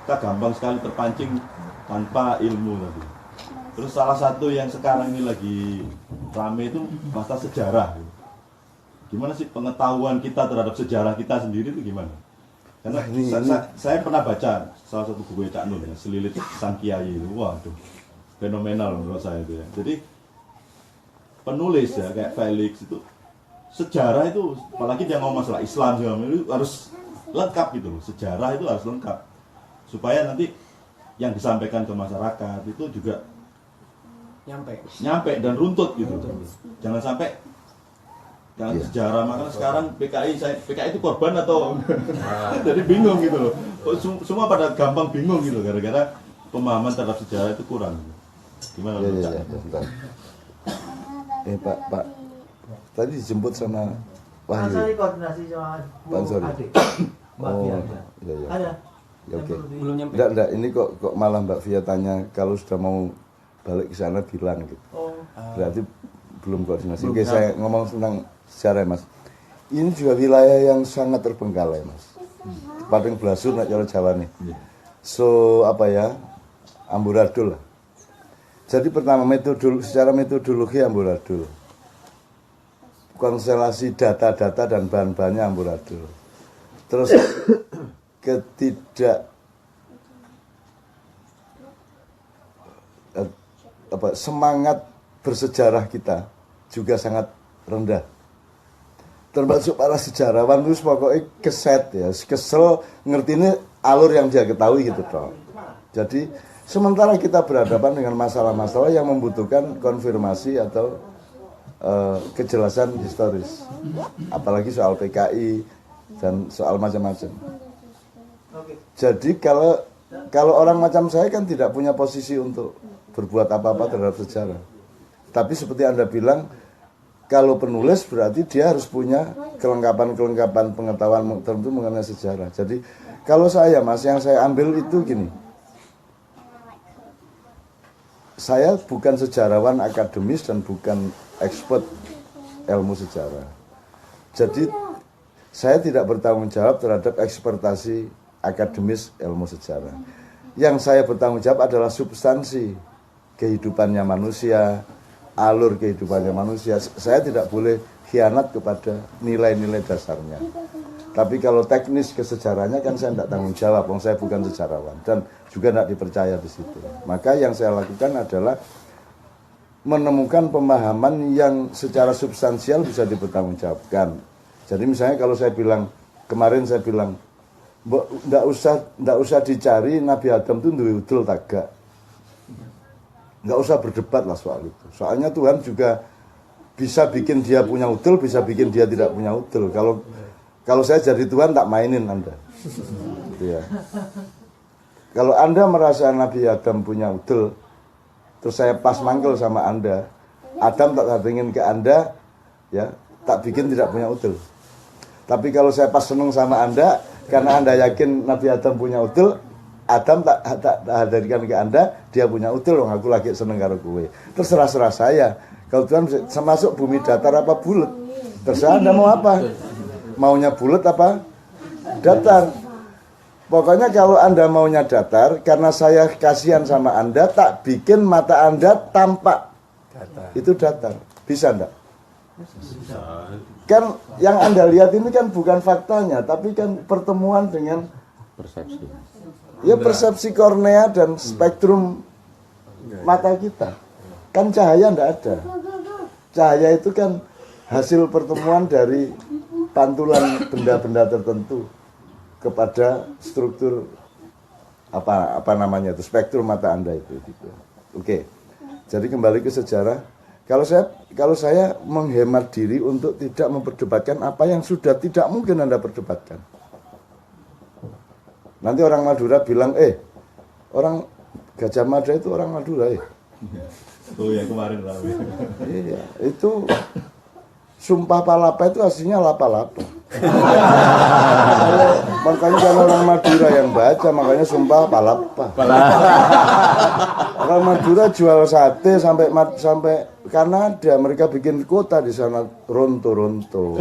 kita gampang sekali terpancing tanpa ilmu tadi. Terus salah satu yang sekarang ini lagi rame itu masalah sejarah. Gimana sih pengetahuan kita terhadap sejarah kita sendiri itu gimana? Karena saya pernah baca salah satu buku Cak Nun ya, Selilit Sang Kiai itu. Waduh, fenomenal menurut saya itu ya. Jadi penulis ya kayak Felix itu sejarah itu, apalagi dia ngomong masalah Islam itu harus lengkap gitu loh. Sejarah itu harus lengkap supaya nanti yang disampaikan ke masyarakat itu juga nyampe dan runtut gitu. Jangan sampai sejarah, makanya sekarang PKI itu korban atau jadi bingung gitu loh. Semua pada gampang bingung gitu gara-gara pemahaman terhadap sejarah itu kurang. Gimana menurut Cak? Pak, tadi dijemput sama Wahyu. Saya koordinasi sama Pak Ansori. adik. Mbak Fia. Iya. Ada. Ya, oke. Belum nyampe. Enggak, ini kok malah Mbak Fia tanya kalau sudah mau balik ke sana bilang gitu. Oh. Berarti belum koordinasi. Oke, saya ngomong tentang sejarah Mas. Ini juga wilayah yang sangat terbengkalai Mas. Padang Blasur nak cara Jawa nih. So apa ya? Amburadul lah. Jadi pertama secara metodologi amburadul. Konstelasi data-data dan bahan-bahannya amburadul. Terus semangat bersejarah kita juga sangat rendah. Termasuk para sejarawan itu pokoknya keset ya, kesel ngerti ini alur yang dia ketahui gitu toh. Jadi sementara kita berhadapan dengan masalah-masalah yang membutuhkan konfirmasi atau kejelasan historis, apalagi soal PKI dan soal macam-macam. Jadi kalau orang macam saya kan tidak punya posisi untuk berbuat apa-apa terhadap sejarah. Tapi seperti Anda bilang, kalau penulis berarti dia harus punya kelengkapan pengetahuan tertentu mengenai sejarah. Jadi kalau saya, Mas, yang saya ambil itu gini. Saya bukan sejarawan akademis dan bukan expert ilmu sejarah. Jadi saya tidak bertanggung jawab terhadap ekspertasi akademis ilmu sejarah. Yang saya bertanggung jawab adalah substansi kehidupannya manusia, alur kehidupannya manusia. Saya tidak boleh khianat kepada nilai-nilai dasarnya. Tapi kalau teknis kesejarahnya kan saya tidak tanggung jawab, saya bukan sejarawan dan juga tidak dipercaya di situ. Maka yang saya lakukan adalah menemukan pemahaman yang secara substansial bisa dipertanggungjawabkan. Jadi misalnya kalau saya bilang, kemarin saya bilang, nggak usah dicari Nabi Adam itu duwe udel tagak. Nggak usah berdebat lah soal itu. Soalnya Tuhan juga bisa bikin dia punya udel, bisa bikin dia tidak punya udel. Kalau saya jadi Tuhan tak mainin Anda. Gitu ya. Kalau Anda merasa Nabi Adam punya udel, terus saya pas mangkel sama Anda, Adam tak datengin ke Anda, ya tak bikin tidak punya udel. Tapi kalau saya pas seneng sama Anda, karena Anda yakin Nabi Adam punya udel, Adam tak hadirkan ke Anda, dia punya udel, aku lagi seneng karo kowe. Terserah saya. Kalau Tuhan masuk bumi datar apa bulat, terserah Anda mau apa. Maunya bulat apa datar. Pokoknya kalau Anda maunya datar, karena saya kasihan sama Anda, tak bikin mata Anda tampak datar. Itu datar. Bisa enggak? Kan yang Anda lihat ini kan bukan faktanya, tapi kan pertemuan dengan persepsi. Ya persepsi kornea dan spektrum mata kita. Kan cahaya enggak ada. Cahaya itu kan hasil pertemuan dari pantulan benda-benda tertentu kepada struktur apa namanya itu, spektrum mata Anda itu gitu. Oke. Jadi kembali ke sejarah. Kalau saya menghemat diri untuk tidak memperdebatkan apa yang sudah tidak mungkin Anda perdebatkan. Nanti orang Madura bilang, orang Gajah Mada itu orang Madura ya. Oh ya kemarin rame. Iya, itu Sumpah Palapa itu aslinya lapa-lapa. Makanya kan orang Madura yang baca, makanya Sumpah Palapa. Orang Madura jual sate sampai Kanada, mereka bikin kota di sana, Ronto.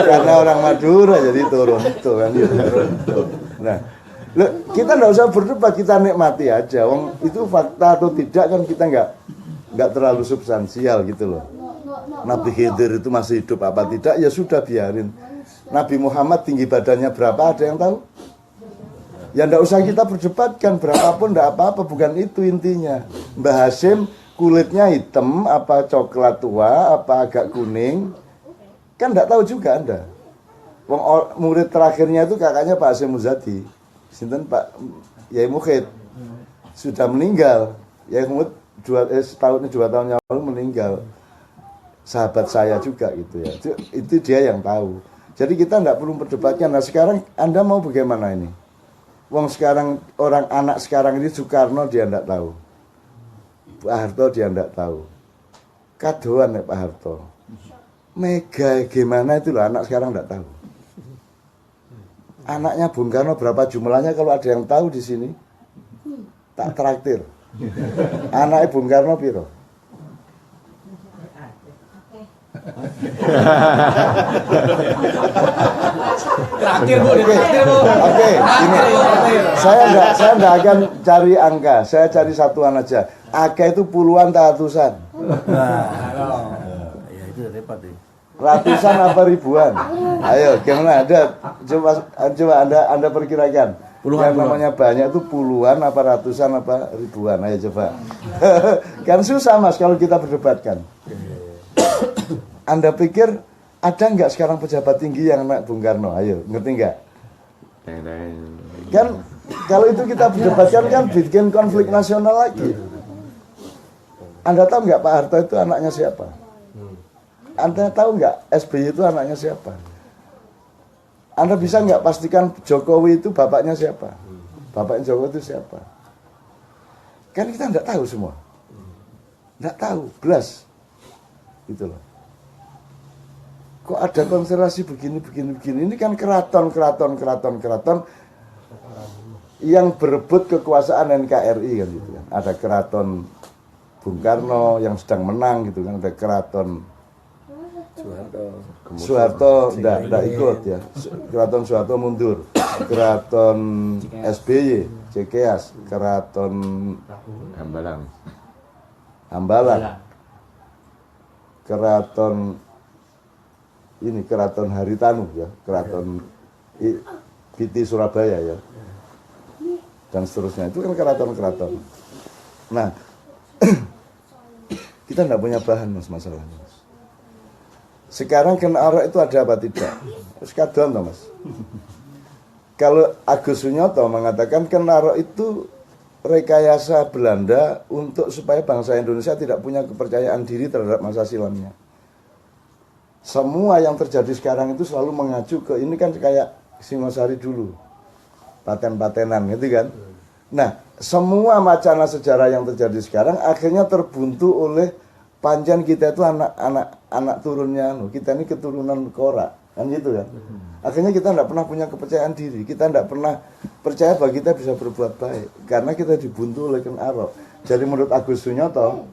Karena orang Madura jadi Toronto kan gitu. Nah, kita nggak usah berdebat, kita nikmati aja. Wong itu fakta atau tidak kan kita nggak terlalu substansial gitu loh. Nabi Khidir itu masih hidup apa tidak, ya sudah biarin. Nabi Muhammad tinggi badannya berapa, ada yang tahu? Ya nggak usah kita berdebatkan, berapapun nggak apa-apa, bukan itu intinya. Mbah Hasyim kulitnya hitam, apa coklat tua, apa agak kuning, kan nggak tahu juga Anda. Murid terakhirnya itu kakaknya Pak Hasyim Muzadi, sinten Pak Yai Mukhid, sudah meninggal. Yai Mukhid 2 tahun yang lalu meninggal. Sahabat saya juga gitu ya. Itu dia yang tahu. Jadi kita tidak perlu perdebatkan. Nah sekarang Anda mau bagaimana ini? Wong sekarang anak sekarang ini Soekarno dia tidak tahu. Pak Harto dia tidak tahu. Kadoan ya Pak Harto. Mega gimana itu loh, anak sekarang tidak tahu. Anaknya Bung Karno berapa jumlahnya, kalau ada yang tahu di sini tak traktir. Anaknya Bung Karno piro? Terakhir Bu, terakhir Bu. Oke, ini saya enggak akan cari angka, saya cari satuan aja. Angka itu puluhan tak ratusan. Ya itu repot deh. Ratusan apa ribuan? Ayo, gimana? Coba Anda perkirakan. Yang namanya banyak itu puluhan apa ratusan apa ribuan? Ayo coba. Kan susah Mas kalau kita berdebatkan. Anda pikir ada nggak sekarang pejabat tinggi yang anak Bung Karno? Ayo, ngerti nggak? Kan kalau itu kita berdebatkan kan bikin konflik nasional lagi. Anda tahu nggak Pak Harto itu anaknya siapa? Anda tahu nggak SBY itu anaknya siapa? Anda bisa nggak pastikan Jokowi itu bapaknya siapa? Bapaknya Jokowi itu siapa? Kan kita nggak tahu semua. Nggak tahu, belas. Gitu loh. Kok ada konstelasi begini. Ini kan keraton yang berebut kekuasaan NKRI kan gitu kan. Ada keraton Bung Karno yang sedang menang gitu kan, ada keraton Soeharto enggak ikut ya. Keraton Soeharto mundur. Keraton SBY, Cekeas, keraton Hambalang. Keraton Haritanu ya, keraton Piti Surabaya ya. Dan seterusnya itu kan keraton. Nah, kita enggak punya bahan Mas masalahnya. Sekarang kena arok itu ada apa tidak? Terus kadon toh Mas. Kalau Agus Sunyoto mengatakan kena arok itu rekayasa Belanda untuk supaya bangsa Indonesia tidak punya kepercayaan diri terhadap masa silamnya. Semua yang terjadi sekarang itu selalu mengacu ke ini kan kayak Singosari dulu. Paten-patenan gitu kan. Nah, semua wacana sejarah yang terjadi sekarang akhirnya terbuntu oleh pancen kita itu anak turunnya kita ini keturunan Kora kan gitu kan. Akhirnya kita tidak pernah punya kepercayaan diri, kita tidak pernah percaya bahwa kita bisa berbuat baik karena kita dibuntu oleh Ken Arok. Jadi menurut Agus Sunyoto,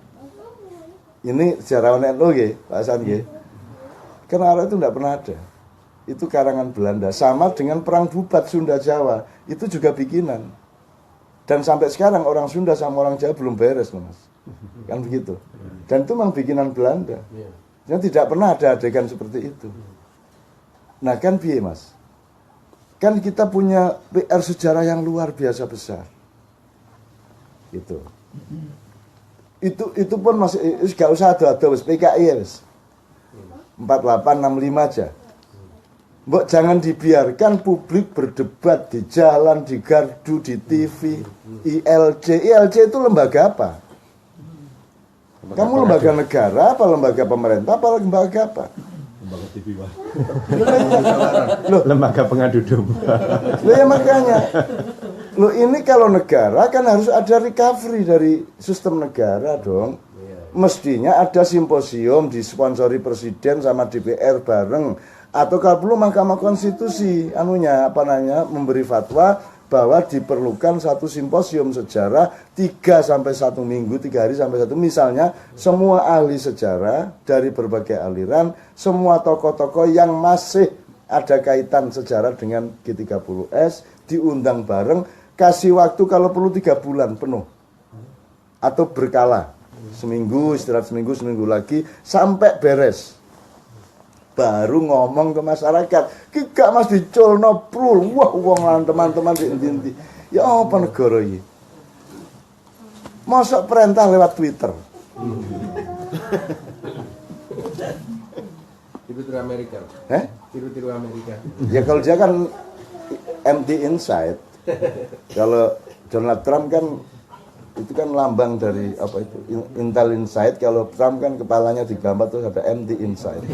ini sejarawan NU Pak Hasan Ken Arok itu tidak pernah ada. Itu karangan Belanda, sama dengan perang Bubat Sunda Jawa itu juga bikinan. Dan sampai sekarang orang Sunda sama orang Jawa belum beres Mas. Kan begitu. Dan itu memang bikinan Belanda. Yang tidak pernah ada adegan seperti itu. Nah kan piye Mas? Kan kita punya PR sejarah yang luar biasa besar. Gitu. Itu pun masih gak usah ada wis PKI wis. 4865 aja. Mbok jangan dibiarkan publik berdebat di jalan, di gardu, di TV, ILC itu lembaga apa? Kamu lembaga negara, apa lembaga pemerintah, apa lembaga apa? Lembaga TV Pak. Loh, Lembaga pengadu domba. loh ya makanya. Loh ini kalau negara kan harus ada recovery dari sistem negara dong. Mestinya ada simposium disponsori presiden sama DPR bareng. Atau kalau perlu Mahkamah Konstitusi memberi fatwa bahwa diperlukan satu simposium sejarah 3 sampai 1 minggu, 3 hari sampai 1. Misalnya semua ahli sejarah dari berbagai aliran, semua tokoh-tokoh yang masih ada kaitan sejarah dengan G30S diundang bareng, kasih waktu kalau perlu 3 bulan penuh atau berkala, seminggu istirahat seminggu lagi sampai beres. Baru ngomong ke masyarakat. Kika Mas diculno prul. Wah, wong teman-teman di ya apa negara iki? Mosok perintah lewat Twitter. Tiru-tiru Amerika. Tiru-tiru Amerika. Ya kalau dia kan MD Inside. Kalau Donald Trump kan itu kan lambang dari apa itu Intel Inside. Kalau Trump kan kepalanya digambar terus ada MD Inside.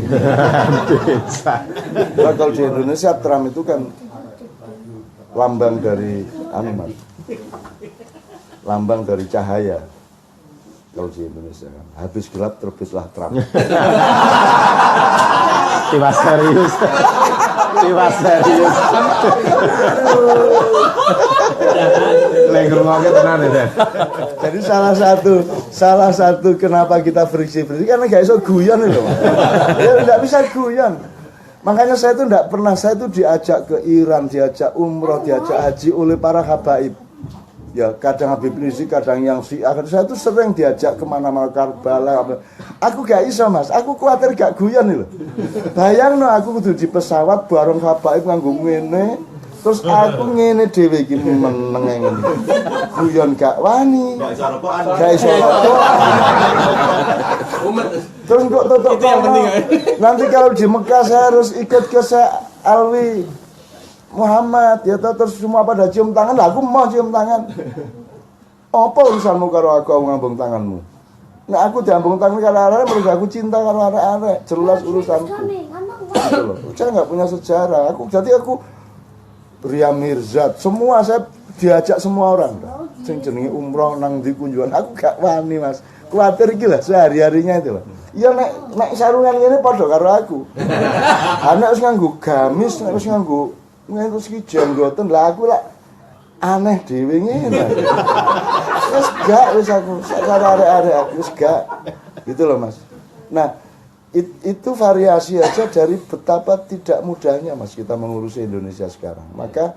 Nah, kalau di Indonesia Trump itu kan lambang dari lambang dari cahaya. Kalau di Indonesia kan habis gelap terbitlah Trump. Tiwas serius. Lengrungnya tenan ya. Jadi salah satu kenapa kita friksi karena gak iso guyon loh. Ya enggak bisa guyon. Makanya saya itu enggak pernah, saya itu diajak ke Iran, diajak umroh, diajak haji oleh para habaib. Ya kadang Habib Rizik, kadang yang Syiah. Saya itu sering diajak kemana-mana, Karbala. Aku gak iso Mas, aku khawatir gak guyon loh. Bayangno aku kudu di pesawat bareng habaib nganggo ngene. Terus aku ngene dhewe iki meneng ngene. Guyon gak wani. Gak iso rokokan. Gak iso rokokan. Terus kok tutup itu yang penting. Nanti kalau di Mekah saya harus ikut ke Alwi. Muhammad ya toh, terus semua pada cium tangan, lah aku mau cium tangan. Apa urusanmu karo aku ngambung tanganmu? Nah aku diambung tangan karo arek, mergo aku cinta karo arek, jelas urusanku. Gitu loh. Saya nggak punya sejarah. Aku Ria Mirzat, semua saya diajak semua orang. Sing jenenge umroh nang ndi kunjungan, aku gak wani Mas. Kuwatir iki lah sehari-harinya itu loh. Iya nek sarungan ngene padha karo aku. Anak wis nganggo gamis, nek wis nganggo terus iki jenggoten lah aku lah aneh dhewe ngene. Wis aku karo arek-arek aku wis gak. Gitu loh Mas. Nah, itu variasi aja dari betapa tidak mudahnya Mas kita mengurusi Indonesia sekarang. Maka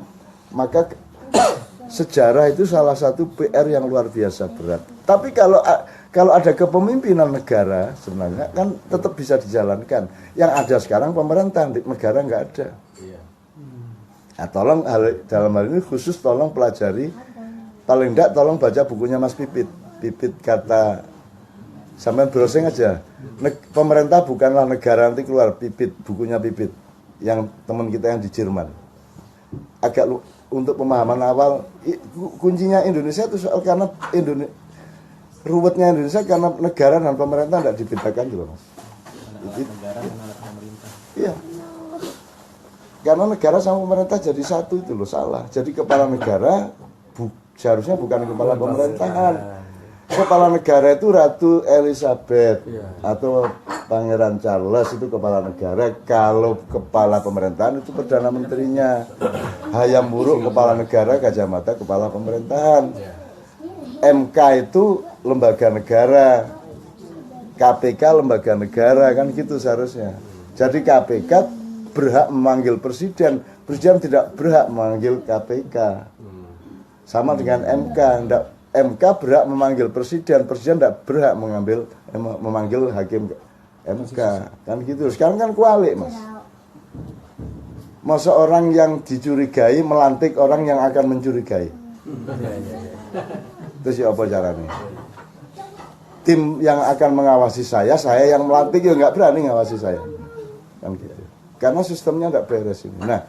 sejarah itu salah satu PR yang luar biasa berat. Tapi kalau ada kepemimpinan negara sebenarnya kan tetap bisa dijalankan. Yang ada sekarang pemerintah, negara nggak ada. Nah, tolong dalam hal ini khusus tolong pelajari, paling enggak tolong baca bukunya Mas Pipit. Pipit kata sampai browsing aja. Pemerintah bukanlah negara, nanti keluar Pipit, bukunya Pipit yang teman kita yang di Jerman. Agak untuk pemahaman awal, kuncinya Indonesia itu soal karena ruwetnya Indonesia karena negara dan pemerintah tidak dibedakan juga Mas. Negara dan alat pemerintah. Iya. Karena negara sama pemerintah jadi satu itu loh, salah. Jadi kepala negara seharusnya bukan kepala pemerintahan. Kepala negara itu Ratu Elizabeth atau Pangeran Charles itu kepala negara. Kalau kepala pemerintahan itu Perdana Menterinya. Hayam Wuruk kepala negara, Gajah Mada kepala pemerintahan. MK itu lembaga negara. KPK lembaga negara, kan gitu seharusnya. Jadi KPK berhak memanggil presiden tidak berhak memanggil KPK. Sama dengan MK, MK berhak memanggil presiden tidak berhak memanggil hakim MK. Kan gitu. Sekarang kan kualik Mas. Masa orang yang dicurigai melantik orang yang akan mencurigai. Terus ya apa caranya? Tim yang akan mengawasi saya yang melantik ya nggak berani ngawasi saya. Kan gitu. Karena sistemnya tidak beres ini. Nah,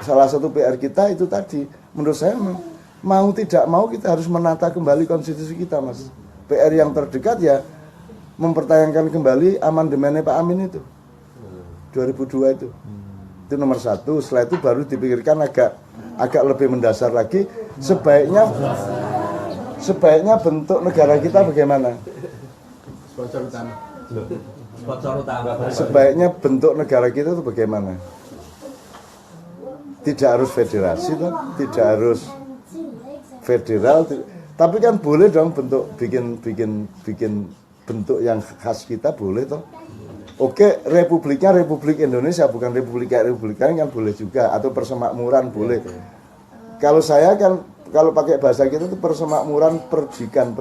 salah satu PR kita itu tadi, menurut saya mau tidak mau kita harus menata kembali konstitusi kita, Mas. PR yang terdekat ya mempertanyakan kembali amandemennya Pak Amin itu 2002 itu. Itu nomor satu. Setelah itu baru dipikirkan agak lebih mendasar lagi. Sebaiknya bentuk negara kita bagaimana? Sponsor utama. Sponsor utama. Sebaiknya bentuk negara kita itu bagaimana? Tidak harus federasi toh, tidak harus federal, tapi kan boleh dong bentuk bikin bentuk yang khas kita boleh toh. Oke, republiknya Republik Indonesia bukan Republik lain kan boleh juga, atau persemakmuran boleh. Kalau saya kan kalau pakai bahasa kita itu persemakmuran perdikan.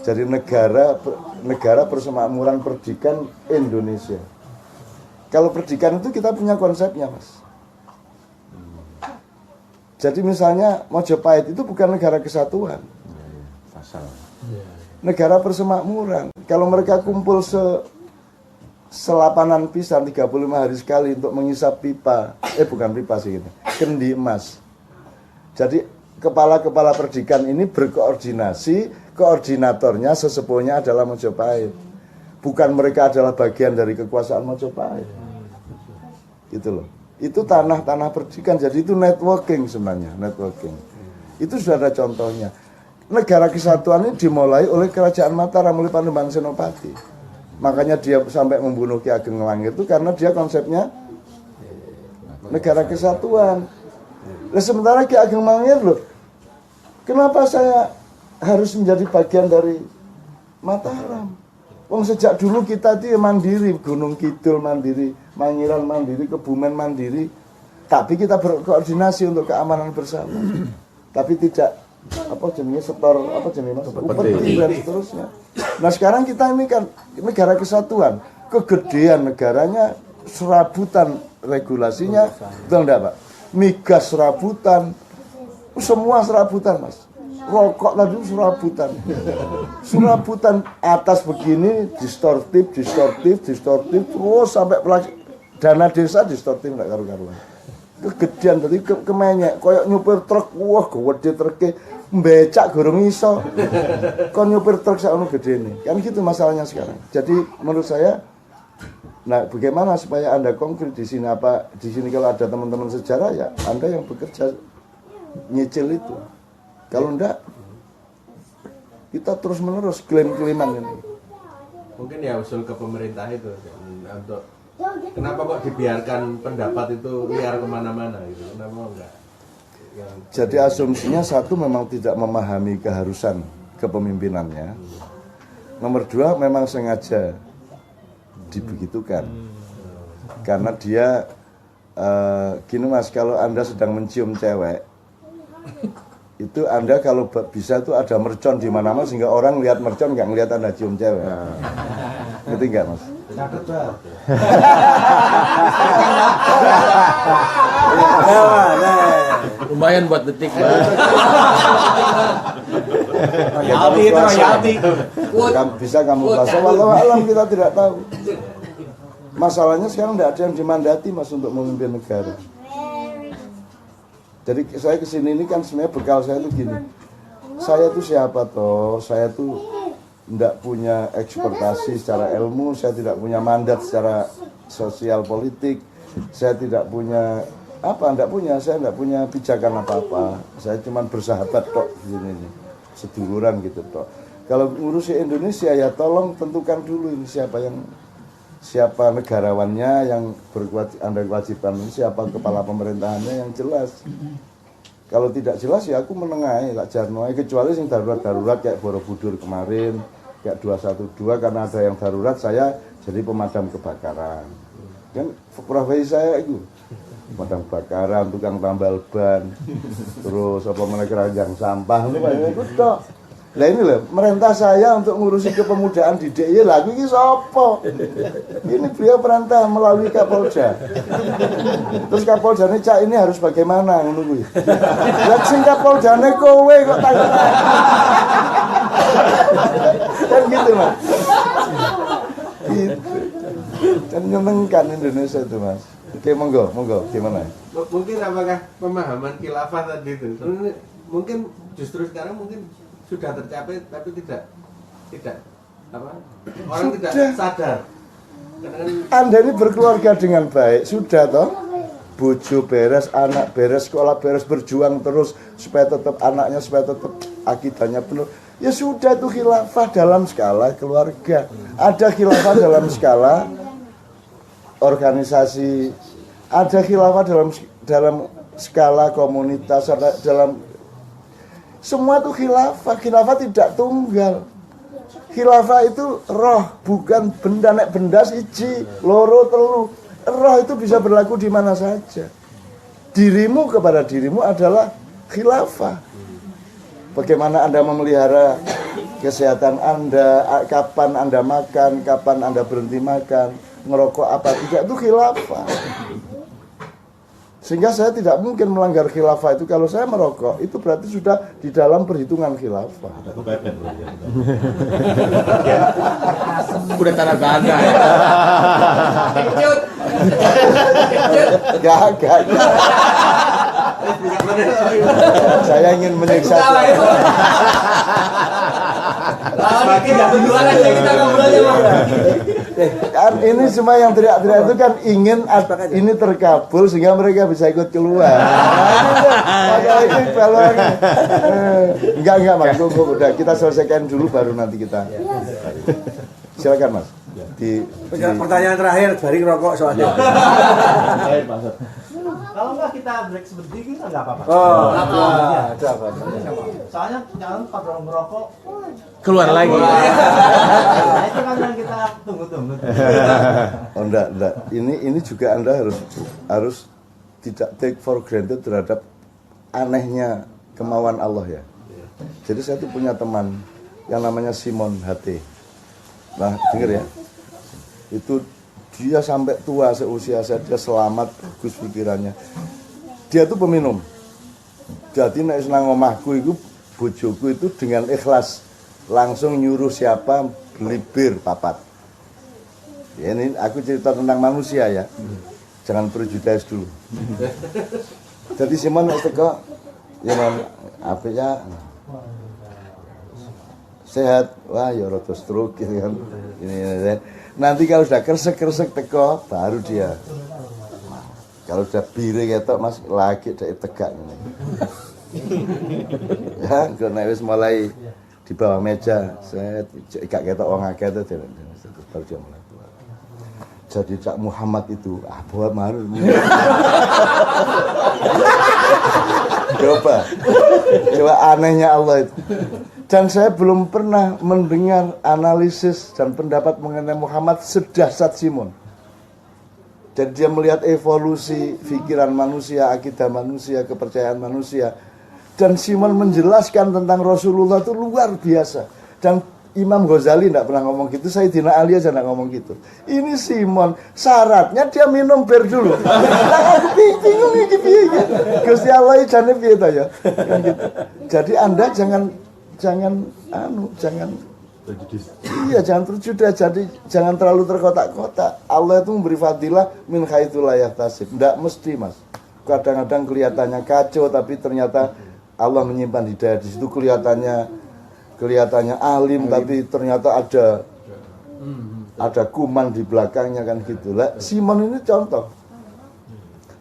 Jadi negara persemakmuran perdikan Indonesia. Kalau perdikan itu kita punya konsepnya, Mas. Jadi misalnya Mojopahit itu bukan negara kesatuan. Negara persemakmuran. Kalau mereka kumpul selapanan pisan 35 hari sekali untuk mengisap pipa. Bukan pipa sih ini. Kendi emas. Jadi kepala-kepala perdikan ini berkoordinasi, koordinatornya sesepuhnya adalah Mojopahit. Bukan mereka adalah bagian dari kekuasaan Mojopahit. Gitu loh. Itu tanah-tanah perdikan, jadi itu networking sebenarnya, networking. Itu sudah ada contohnya. Negara kesatuan ini dimulai oleh Kerajaan Mataram oleh Panembahan Senopati. Makanya dia sampai membunuh Ki Ageng Mangir itu karena dia konsepnya negara kesatuan. Nah, sementara Ki Ageng Mangir loh, kenapa saya harus menjadi bagian dari Mataram? Wong sejak dulu kita itu mandiri, Gunung Kidul mandiri, Mangiran mandiri, Kebumen mandiri. Tapi kita berkoordinasi untuk keamanan bersama. Tapi tidak upeti dan seterusnya. Nah sekarang kita ini kan negara kesatuan, kegedean negaranya serabutan regulasinya, betul enggak Pak? Migas serabutan, semua serabutan Mas. Rokok tadi serabutan atas begini distortif terus sampai dana desa distortif enggak karu-karuan. kegedean tadi kemenyek koyok nyupir truk wah gede truke mbecak gorong iso kon nyupir truk sakno gedene kan gitu masalahnya sekarang. Jadi menurut saya nah bagaimana supaya Anda konkret di sini kalau ada teman-teman sejarah ya Anda yang bekerja nyicil itu. Kalau enggak kita terus menerus klaim-klaiman ini. Mungkin ya usul ke pemerintah itu untuk kenapa kok dibiarkan pendapat itu liar kemana-mana gitu, kenapa enggak? Jadi asumsinya satu memang tidak memahami keharusan kepemimpinannya. Nomor dua memang sengaja dibegitukan. Karena dia gini Mas, kalau Anda sedang mencium cewek itu Anda kalau bisa tuh ada mercon di mana-mana sehingga orang lihat mercon nggak ngelihat Anda cium cewek. Ngerti nggak Mas? Cakep banget. Lumayan buat detik. Royalti itu royalti. Bisa kamu bahas. Walau alam kita tidak tahu. Masalahnya sekarang tidak ada yang dimandati Mas untuk memimpin negara. Jadi saya kesini ini kan sebenarnya bekal saya itu gini. Saya tuh siapa toh? Saya tuh tidak punya ekspertasi secara ilmu, saya tidak punya mandat secara sosial politik, saya tidak punya saya tidak punya pijakan apa-apa. Saya cuma bersahabat tok di sini nih, seduluran gitu tok. Kalau ngurusi Indonesia ya tolong tentukan dulu ini siapa negarawannya yang Anda kewajiban, siapa kepala pemerintahannya yang jelas. Kalau tidak jelas ya aku menengahi tak jarno, kecuali yang darurat kayak Borobudur kemarin, kayak 212 karena ada yang darurat saya jadi pemadam kebakaran. Kan profesi saya itu pemadam kebakaran, tukang tambal ban, terus apa keranjang sampah itu tok. Lah ini loh, merintah saya untuk ngurusi kepemudaan di DIY lagi ini sopo. Ini beliau perintah melalui Kapolda. Terus Kapolda ini harus bagaimana ngono kuwi. Lah sing Kapoldane kowe kok tanya. Kan gitu Mas. Gitu. Dan nyenengkan Indonesia itu Mas. Oke monggo gimana? Mungkin apakah pemahaman khilafah tadi itu mungkin justru sekarang mungkin sudah tercapai tapi tidak apa orang Sudah. tidak sadar. Anda ini berkeluarga dengan baik, sudah toh? Bojo beres, anak beres, sekolah beres, berjuang terus supaya tetap anaknya, supaya tetap akidahnya penuh. Ya sudah itu khilafah dalam skala keluarga. Ada khilafah dalam skala organisasi, ada khilafah dalam skala komunitas, dalam semua itu khilafah tidak tunggal. Khilafah itu roh, bukan benda. Nek benda siji, loro, telu. Roh itu bisa berlaku di mana saja. Dirimu kepada dirimu adalah khilafah. Bagaimana Anda memelihara kesehatan Anda, kapan Anda makan, kapan Anda berhenti makan, ngerokok apa tidak, itu khilafah. Sehingga saya tidak mungkin melanggar khilafah itu. Kalau saya merokok, itu berarti sudah di dalam perhitungan khilafah. Udah tanda tanda. Gak. Saya ingin menyiksa. Makin gak berdua aja kita ngobrolnya. Kan ini semua yang teriak-teriak itu kan ingin ini terkabul sehingga mereka bisa ikut keluar. Enggak Mas, udah kita selesaikan dulu baru nanti kita. Silakan Mas. Pertanyaan terakhir dari rokok soalnya. Kalau nggak kita break sebentar kita nggak apa-apa. Ada apa? Soalnya jangan pada merokok. Keluar lagi. Nah, itu kan yang kita tunggu-tunggu. Oh enggak. Ini juga Anda harus tidak take for granted terhadap anehnya kemauan Allah ya. Jadi saya tuh punya teman yang namanya Simon HT. Nah, denger ya. Itu dia sampai tua seusia saya, dia selamat, bagus pikirannya. Dia tuh peminum. Jadi nek senang omahku itu bojoku itu dengan ikhlas langsung nyuruh siapa beli bir papat. Ya, ini aku cerita tentang manusia ya. Jangan prejudice dulu. Jadi Simon nek teko ya apik ya. Sehat, wah ya rada stroke gitu kan. Ini. Nanti kalau sudah kresek-kresek teko baru dia. Kalau sudah bire ketok Mas lagi dari tegak ini. Ya, kalau nek wis mulai di bawah meja, saya gak ketok wong akeh itu baru dia mulai tua. Jadi Cak Muhammad itu buat marah. Coba anehnya Allah itu. Dan saya belum pernah mendengar analisis dan pendapat mengenai Muhammad sedahsyat Simon. Jadi dia melihat evolusi pikiran manusia, akidah manusia, kepercayaan manusia. Dan Simon menjelaskan tentang Rasulullah itu luar biasa. Dan Imam Ghazali tidak pernah ngomong gitu, Sayyidina Ali aja tidak ngomong gitu. Ini Simon, syaratnya dia minum bir dulu. Nah, aku bingung ini piye. Gusti Allah jane piye ta ya? Kan gitu. Jadi Anda jangan iya jangan terjuda, jadi jangan terlalu terkotak-kotak. Allah itu memberi fadilah min haitsu la yahtasib. Enggak mesti, Mas. Kadang-kadang kelihatannya kacau tapi ternyata Allah menyimpan hidayah di situ, kelihatannya alim tapi ternyata ada kuman di belakangnya kan gitulah. Simon ini contoh.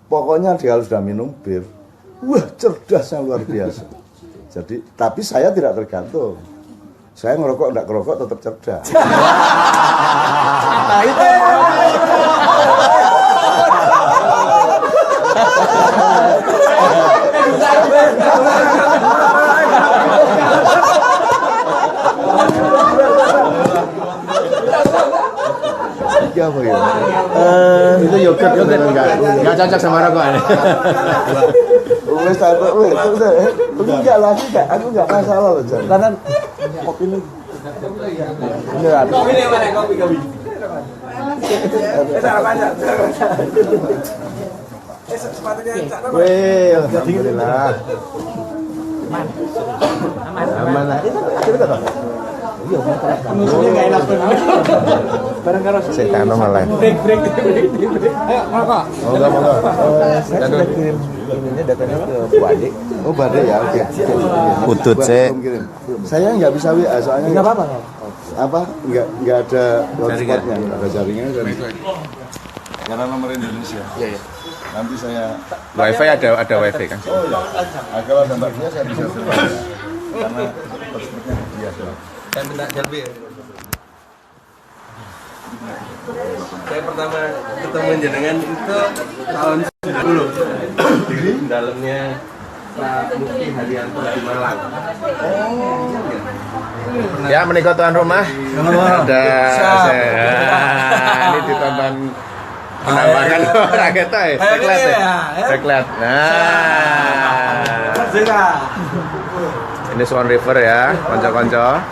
Pokoknya dia sudah minum bir. Wah, cerdasnya luar biasa. Jadi, tapi saya tidak tergantung. Saya ngerokok enggak ngerokok tetap cerdas. Nah, itu. Apa ya? Itu yogurt enggak cocok sama rokok ini. Wes enggak lagi enggak, aku enggak masalah loh, Jan. Karena kopi ini enggak ada. Kopi mana kopi? Sepatunya Weh, alhamdulillah. Aman lah. Itu kita toh. Iya, musuhnya enggak enak bener. Bareng karo Setan malah. break. Ayo, rokok. Oh, enggak. Saya sudah kirim ini datanya ke Bu Ade. Oh, Bu Ade ya. Oke. Putut saya. Saya nggak bisa WA soalnya. Enggak apa-apa. Apa? Enggak ada hotspotnya, enggak ada jaringannya dan karena nomor Indonesia. Iya. Nanti saya Wifi ada wifi kan? oh ya. Kalau ada Mbak Dia saya bisa coba. Karena hotspotnya biasa. Saya minta selfie. Saya pertama ketemu jenengan itu tahun 90 di dalamnya Pak Mufti Haryanto di Malang. Ya, menikah tuan rumah. Ada ini ditonton penampakan orang kita ya. Reklet. Nah. Ini Swan River ya, konco-konco.